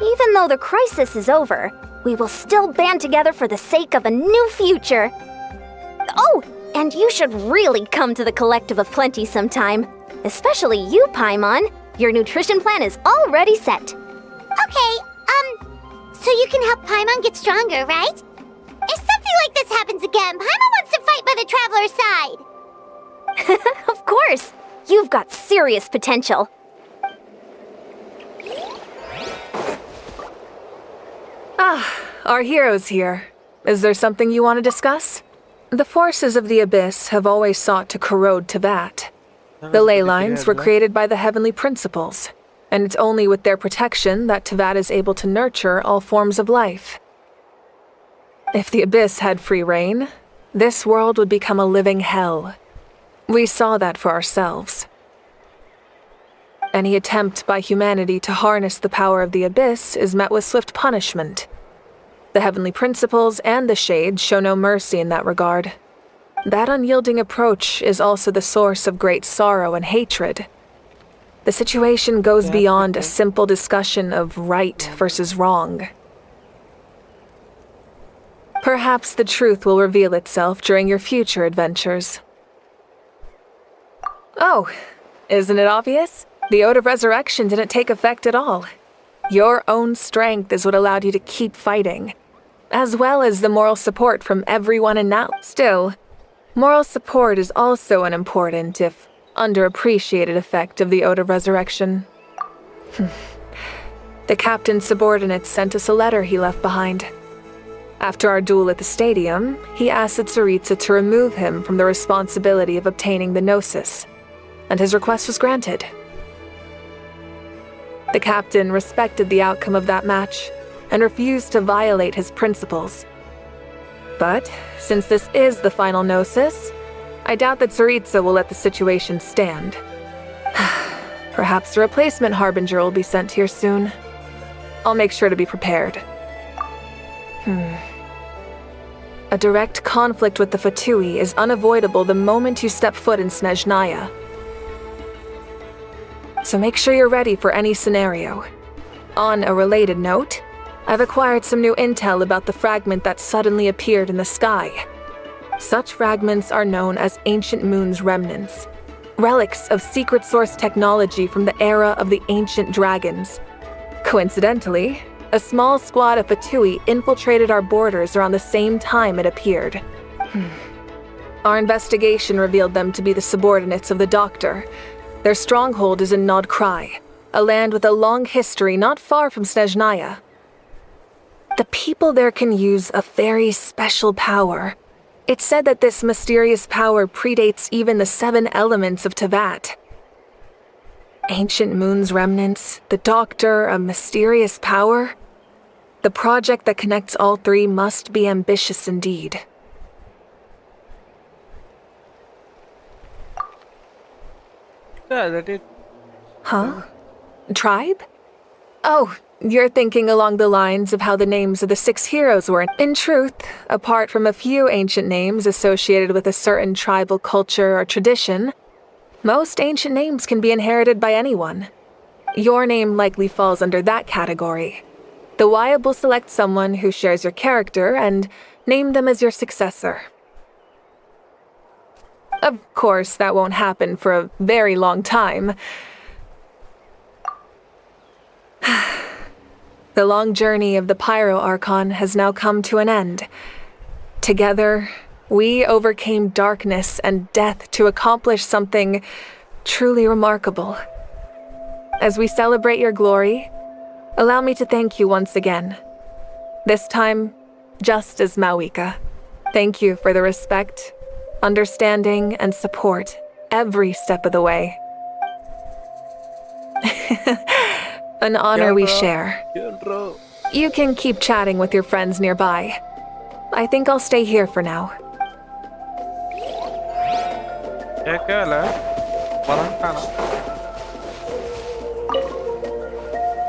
S5: Even though the crisis is over, we will still band together for the sake of a new future. Oh, and you should really come to the Collective of Plenty sometime. Especially you, Paimon. Your nutrition plan is already set.
S15: Okay, so you can help Paimon get stronger, right? If something like this happens again, Paimon wants to fight by the Traveler's side.
S5: Of course! You've got serious potential.
S7: Our hero's here. Is there something you want to discuss? The forces of the Abyss have always sought to corrode Teyvat. The ley lines were created by the Heavenly Principles, and it's only with their protection that Teyvat is able to nurture all forms of life. If the Abyss had free reign, this world would become a living hell. We saw that for ourselves. Any attempt by humanity to harness the power of the Abyss is met with swift punishment. The Heavenly Principles and the Shades show no mercy in that regard. That unyielding approach is also the source of great sorrow and hatred. The situation goes beyond a simple discussion of right versus wrong. Perhaps the truth will reveal itself during your future adventures. Oh, isn't it obvious? The Ode of Resurrection didn't take effect at all. Your own strength is what allowed you to keep fighting, as well as the moral support from everyone in now. Still, moral support is also an important, if underappreciated, effect of the Ode of Resurrection. The captain's subordinates sent us a letter he left behind. After our duel at the stadium, he asked Tsaritsa to remove him from the responsibility of obtaining the Gnosis, and his request was granted. The captain respected the outcome of that match and refused to violate his principles. But, since this is the final Gnosis, I doubt that Tsaritsa will let the situation stand. Perhaps a replacement Harbinger will be sent here soon. I'll make sure to be prepared. A direct conflict with the Fatui is unavoidable the moment you step foot in Snezhnaya. So make sure you're ready for any scenario. On a related note, I've acquired some new intel about the fragment that suddenly appeared in the sky. Such fragments are known as Ancient Moon's remnants, relics of secret source technology from the era of the ancient dragons. Coincidentally, a small squad of Fatui infiltrated our borders around the same time it appeared. Our investigation revealed them to be the subordinates of the Doctor. Their stronghold is in Nod Krai, a land with a long history not far from Snezhnaya. The people there can use a very special power. It's said that this mysterious power predates even the 7 elements of Teyvat. Ancient Moon's remnants, the Doctor, a mysterious power. The project that connects all 3 must be ambitious indeed.
S1: Yeah, that is.
S7: Huh? Tribe? Oh, you're thinking along the lines of how the names of the 6 heroes were. In truth, apart from a few ancient names associated with a certain tribal culture or tradition, most ancient names can be inherited by anyone. Your name likely falls under that category. The Wyab will select someone who shares your character and name them as your successor. Of course, that won't happen for a very long time. The long journey of the Pyro Archon has now come to an end. Together, we overcame darkness and death to accomplish something truly remarkable. As we celebrate your glory, allow me to thank you once again. This time, just as Mawika. Thank you for the respect, understanding, and support every step of the way. An honor we share. You can keep chatting with your friends nearby. I think I'll stay here for now.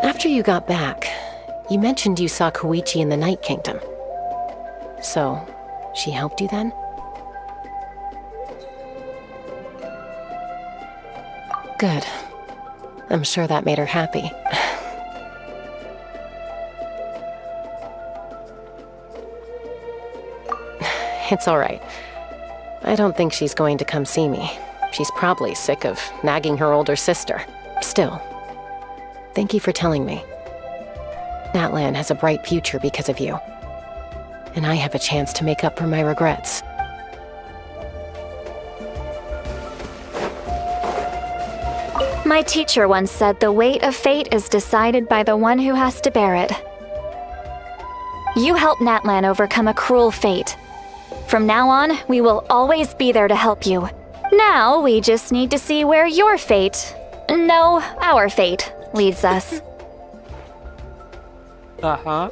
S10: After you got back, you mentioned you saw Koichi in the Night Kingdom. So, she helped you then? Good. I'm sure that made her happy. It's all right. I don't think she's going to come see me. She's probably sick of nagging her older sister. Still, thank you for telling me. That land has a bright future because of you. And I have a chance to make up for my regrets.
S5: My teacher once said the weight of fate is decided by the one who has to bear it. You helped Natlan overcome a cruel fate. From now on, we will always be there to help you. Now, we just need to see where your fate, no, our fate, leads us.
S1: Uh-huh.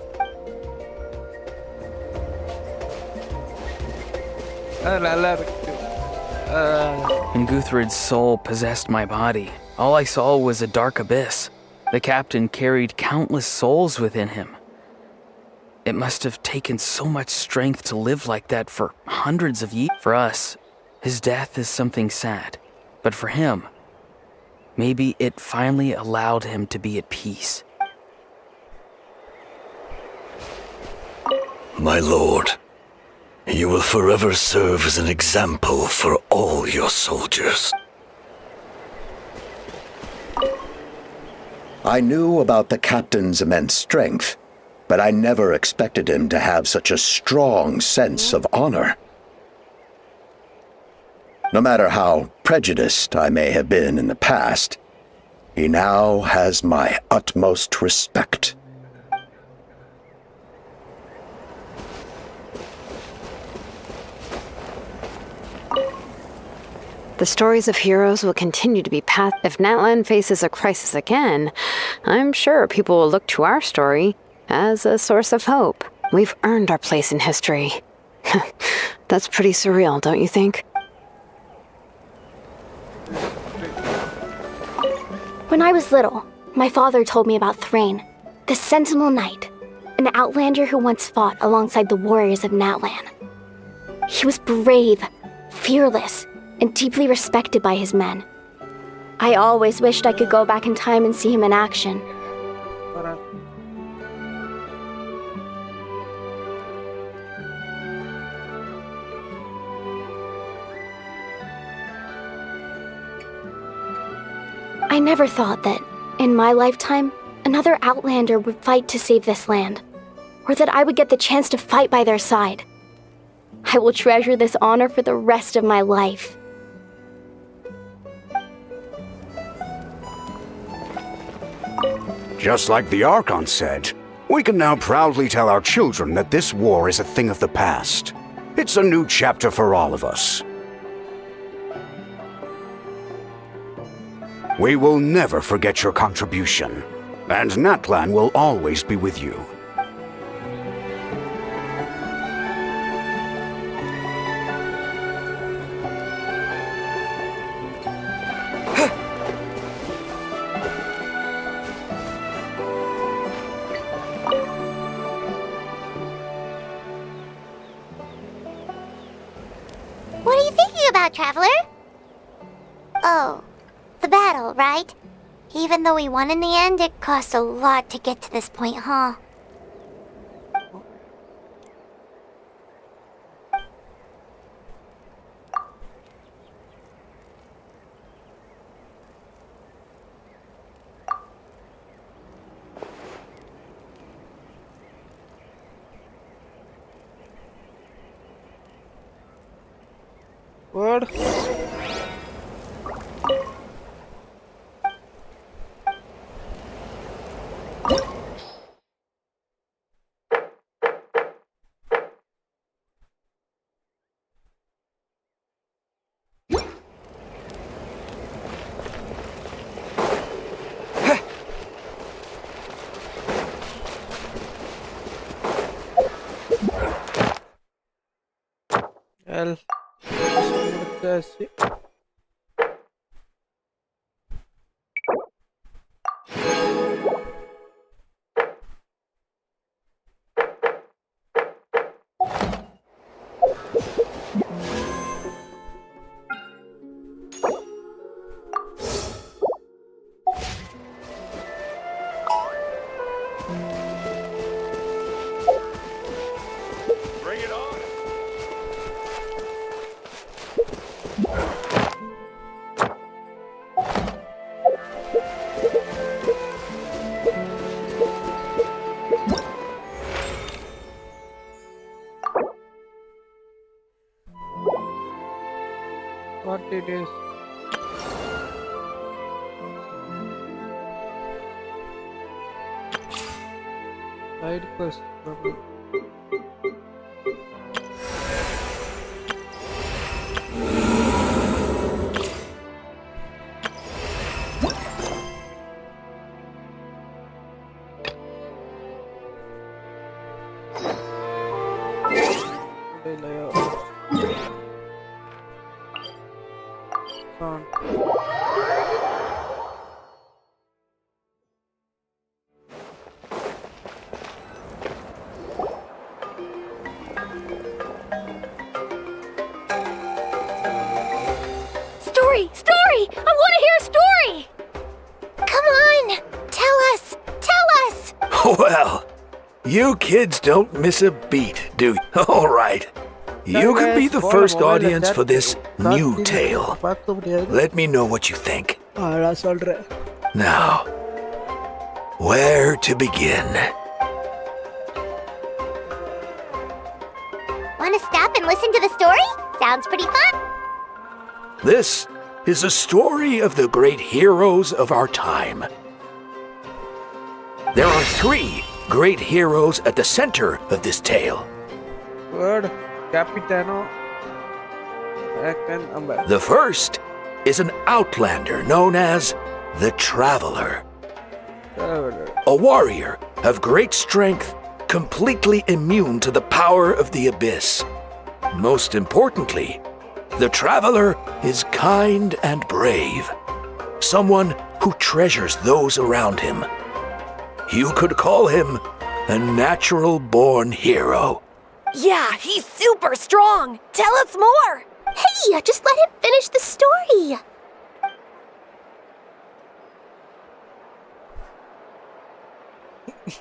S14: When Guthred's soul possessed my body, all I saw was a dark abyss. The captain carried countless souls within him. It must have taken so much strength to live like that for hundreds of years. For us, his death is something sad. But for him, maybe it finally allowed him to be at peace.
S2: My lord, you will forever serve as an example for all your soldiers.
S13: I knew about the captain's immense strength, but I never expected him to have such a strong sense of honor. No matter how prejudiced I may have been in the past, he now has my utmost respect.
S21: The stories of heroes will continue to be passed. If Natlan faces a crisis again, I'm sure people will look to our story as a source of hope. We've earned our place in history. That's pretty surreal, don't you think?
S17: When I was little, my father told me about Thrain, the Sentinel Knight, an outlander who once fought alongside the warriors of Natlan. He was brave, fearless, and deeply respected by his men. I always wished I could go back in time and see him in action. I never thought that, in my lifetime, another outlander would fight to save this land, or that I would get the chance to fight by their side. I will treasure this honor for the rest of my life.
S12: Just like the Archon said, we can now proudly tell our children that this war is a thing of the past. It's a new chapter for all of us. We will never forget your contribution, and Natlan will always be with you.
S15: What are you thinking about, Traveler? Oh, the battle, right? Even though we won in the end, it cost a lot to get to this point, huh?
S1: Word. El sí.
S6: Bring it on!
S1: What it is? Side quest.
S17: Story! Story! I want to hear a story! Come on! Tell us! Tell us!
S2: Well, you kids don't miss a beat, do you? All right. You can be the first audience for this new tale. Let me know what you think. Now, where to begin?
S15: Want to stop and listen to the story? Sounds pretty fun.
S2: This is a story of the great heroes of our time. There are 3 great heroes at the center of this tale.
S1: Word Capitano.
S2: The first is an outlander known as the Traveler. A warrior of great strength, completely immune to the power of the Abyss. Most importantly, the Traveler is kind and brave. Someone who treasures those around him. You could call him a natural-born hero.
S17: Yeah, he's super strong! Tell us more! Hey, just let him finish the story!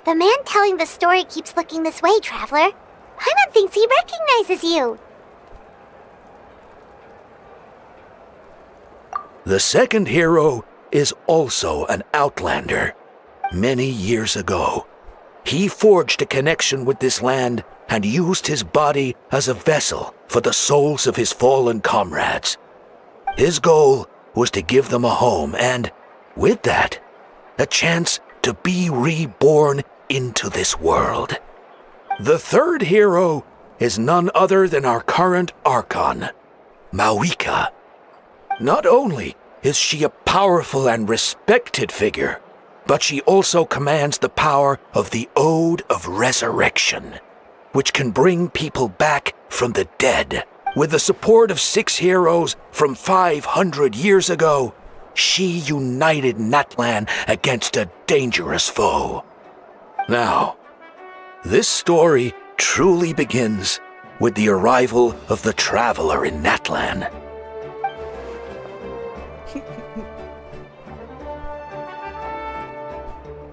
S15: The man telling the story keeps looking this way, Traveler. Paimon thinks he recognizes you.
S2: The second hero is also an outlander. Many years ago, he forged a connection with this land and used his body as a vessel for the souls of his fallen comrades. His goal was to give them a home and, with that, a chance to be reborn into this world. The third hero is none other than our current Archon, Mawika. Not only is she a powerful and respected figure, but she also commands the power of the Ode of Resurrection, which can bring people back from the dead. With the support of 6 heroes from 500 years ago, she united Natlan against a dangerous foe. Now, this story truly begins with the arrival of the Traveler in Natlan.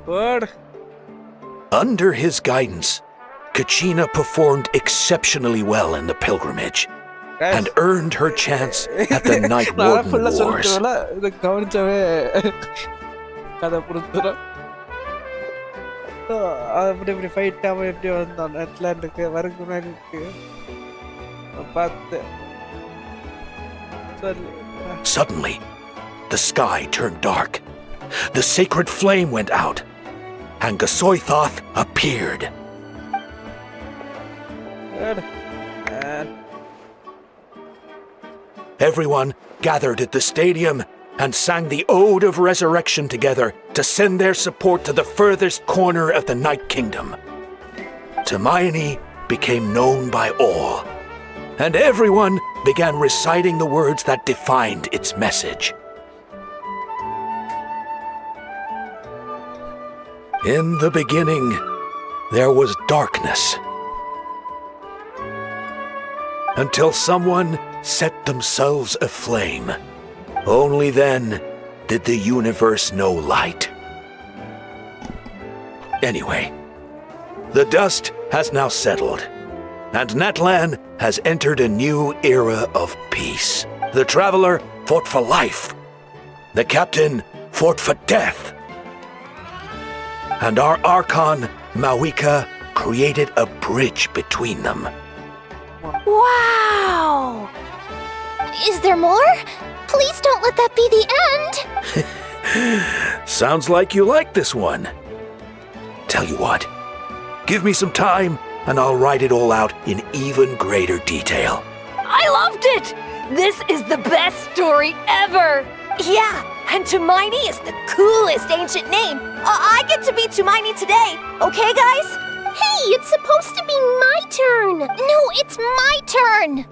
S1: Word.
S2: Under his guidance, Kachina performed exceptionally well in the pilgrimage and earned her chance at the Night Warden Wars. Suddenly, the sky turned dark. The sacred flame went out, and Gasoithoth appeared. Everyone gathered at the stadium and sang the Ode of Resurrection together to send their support to the furthest corner of the Night Kingdom. Hermione became known by all, and everyone began reciting the words that defined its message. In the beginning, there was darkness, until someone set themselves aflame. Only then did the universe know light. Anyway, the dust has now settled, and Natlan has entered a new era of peace. The Traveler fought for life. The Captain fought for death. And our Archon, Mawika, created a bridge between them.
S17: Wow! Is there more? Please don't let that be the end!
S2: Sounds like you like this one. Tell you what, Give me some time, and I'll write it all out in even greater detail.
S4: I loved it! This is the best story ever! Yeah, and Tumaini is the coolest ancient name. I get to be Tumaini today, okay guys?
S17: Hey, it's supposed to be my turn! No, it's my turn!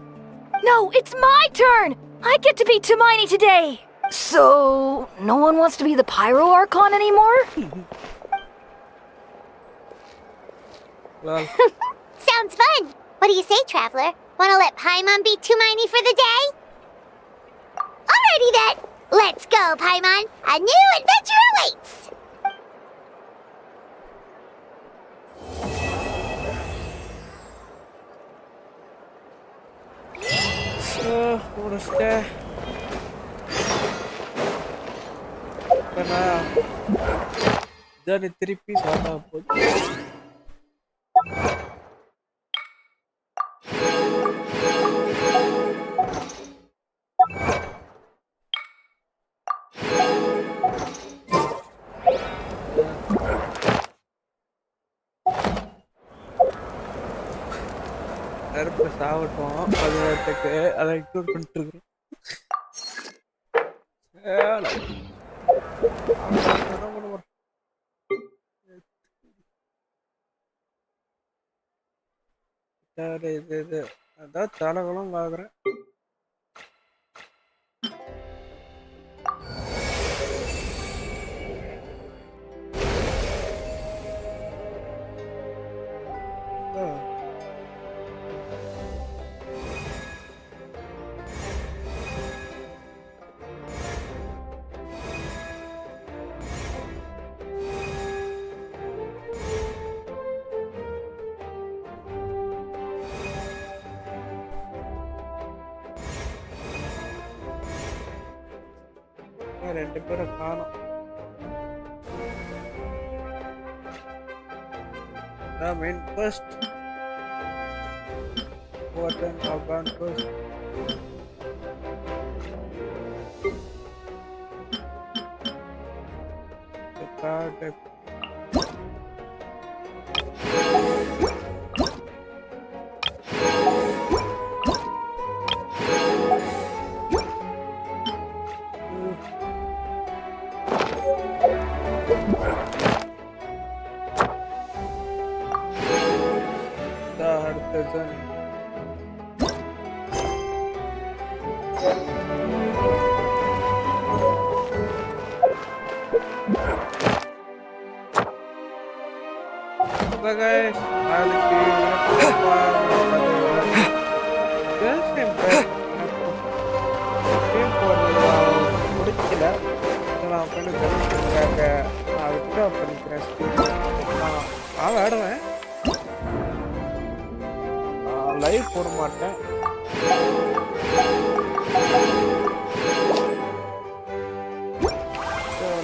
S4: No, it's my turn! I get to be Tumaini today! So, no one wants to be the Pyro Archon anymore?
S1: Well.
S15: Sounds fun! What do you say, Traveler? Wanna let Paimon be Tumaini for the day? Alrighty then! Let's go, Paimon! A new adventure awaits!
S1: முடிச்சிட்ட இதானே திருப்பி சாப்பிட்டா போச்சு நெருப்பு சாப்பிட்டோம் 18க்கு அதை include பண்ணிட்டு இருக்கோம் இது அதான் தலகளும் பார்க்குறேன் ரெண்டு பேரும் காணும் மெயின் ஃபர்ஸ்ட் வாட்டன் ஆஃப்கான் ஃபர்ஸ்ட் guys, ஆடுவேன் லைவ் போட மாட்டேன்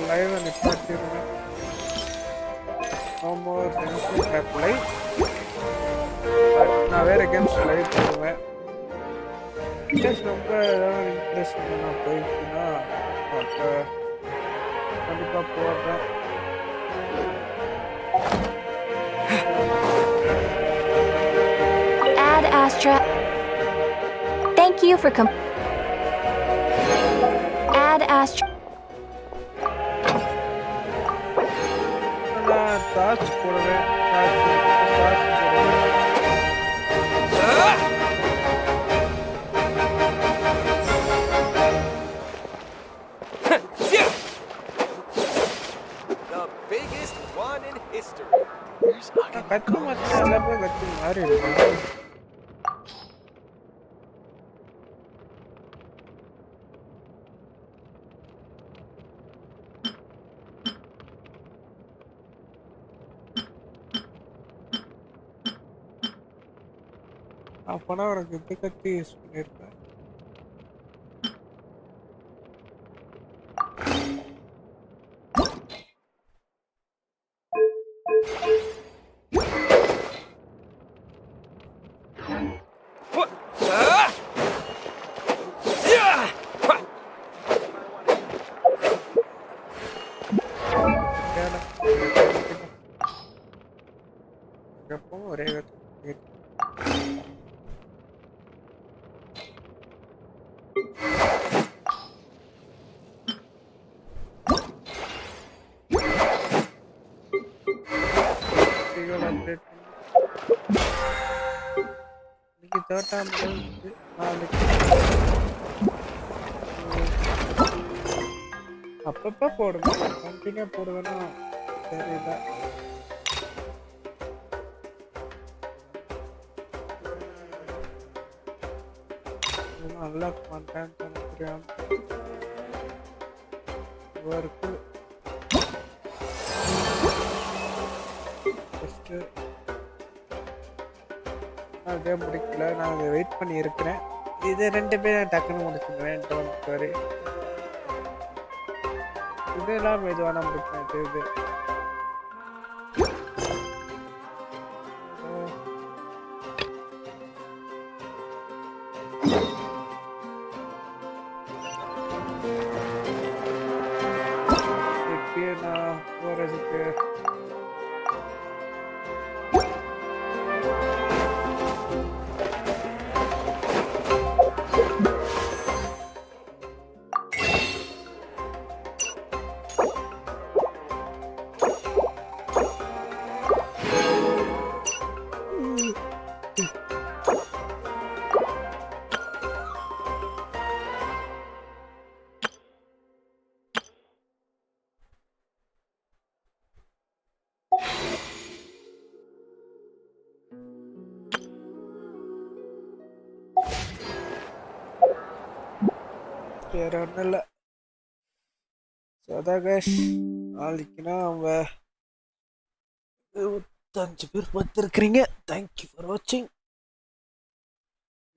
S1: live நிப்பாட்டிடுவேன் No more genshin app live. நான் வேற கேம்ஸ் லைவ் போடுவேன் ரொம்ப இன்ட்ரெஸ்டிங்காக நான் போயிடுச்சுன்னா கண்டிப்பாக போடுறேன்
S5: Ad Astra. Thank you for Ad Astra.
S1: Torch போடுவேன்
S19: The biggest one in history.
S1: கத்து மத்த எல்லாமே கத்து மாறி இருக்கு அப்பனா உனக்கு இந்த கத்தி யூஸ் பண்ணியிருப்பேன் அப்டேட் இன்னைக்கு 3rd முடிஞ்சு நாளைக்கு அப்பப்போ போடுவேன் கண்டினியூ போடுவேன்னா தெரியல நல்லா கண்டென்ட் அனுப்புறேன் ஒர்க்கு ஃபஸ்ட்டு அதே முடிக்கல நான் அதை வெயிட் பண்ணி இருக்கிறேன் இது 2 பேரும் டக்குன்னு முடிச்சுடுவேன் டோன்ட் வரி இதெல்லாம் மெதுவான முடிப்பேன் இது நான் போகிறதுக்கு வேற ஒன்றும் இல்லை ஸோ அதான் கேஷ் நாளைக்குன்னா அவங்க 25 பேர் பார்த்துருக்குறீங்க தேங்க்யூ ஃபார் வாட்சிங்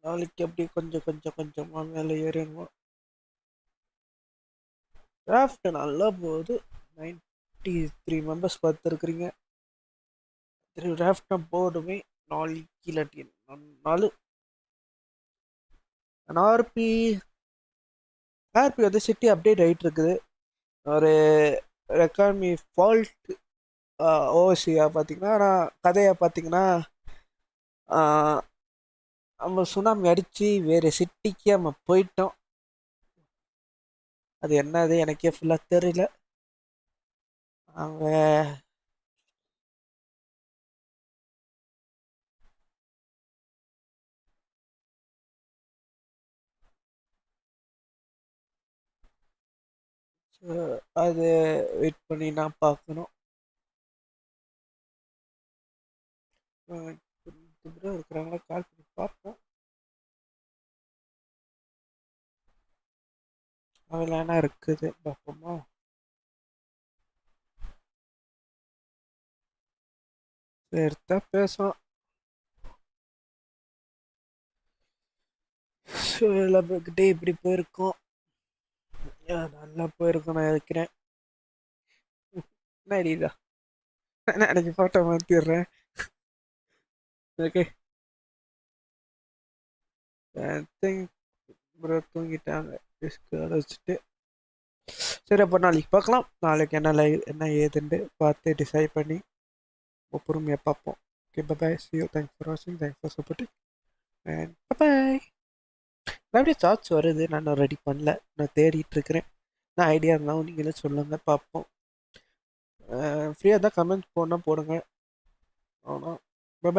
S1: நாளைக்கு அப்படியே கொஞ்சமாக மேலே ஏறிடுவோம் கிராஃப்ட் நல்லா போகுது 93 மெம்பர்ஸ் பார்த்துருக்குறீங்க கிராஃப்ட் போடுமே நாளைக்கு இல்லாட்டி 4 ஆர்பி வந்து சிட்டி அப்டேட் ஆகிட்டு இருக்குது ஒரு ரெக்கார்மி ஃபால்ட் ஓசியாக பார்த்தீங்கன்னா ஆனால் கதையை பார்த்தீங்கன்னா நம்ம சுனாமி அடித்து வேறு சிட்டிக்கு நம்ம போயிட்டோம் அது என்னது எனக்கே ஃபுல்லாக தெரியல அவங்க அது வெயிட் பண்ணி நான் பார்க்கணும் இருக்கிறாங்களா கால் பண்ணி பார்ப்போம் அதில் என்ன இருக்குது பார்ப்போமா சரித்தா பேசுவோம் டே இப்படி போயிருக்கோம் நல்லா போயிருக்கோம் நான் இருக்கிறேன் என்ன அடிதா நான் எனக்கு ஃபோட்டோ மாற்றிடுறேன் ஓகே ப்ரோ தூங்கிட்டாங்க வச்சுட்டு சரி அப்போ நாளைக்கு பார்க்கலாம் நாளைக்கு என்ன லைவ் என்ன ஏதுன்னு பார்த்து டிசைட் பண்ணி பொறுமையாக பார்ப்போம் okay bye see you thanks for watching thanks for supporting and bye அப்படியே சார்ஜ் வருது நான் ரெடி பண்ணல நான் தேடிட்டு இருக்கிறேன் நான் ஐடியா இருந்தாலும் நீங்களே சொல்லுங்கள் பார்ப்போம் ஃப்ரீயாக தான் கமெண்ட் போனால் போடுங்க ஆனால் பாய்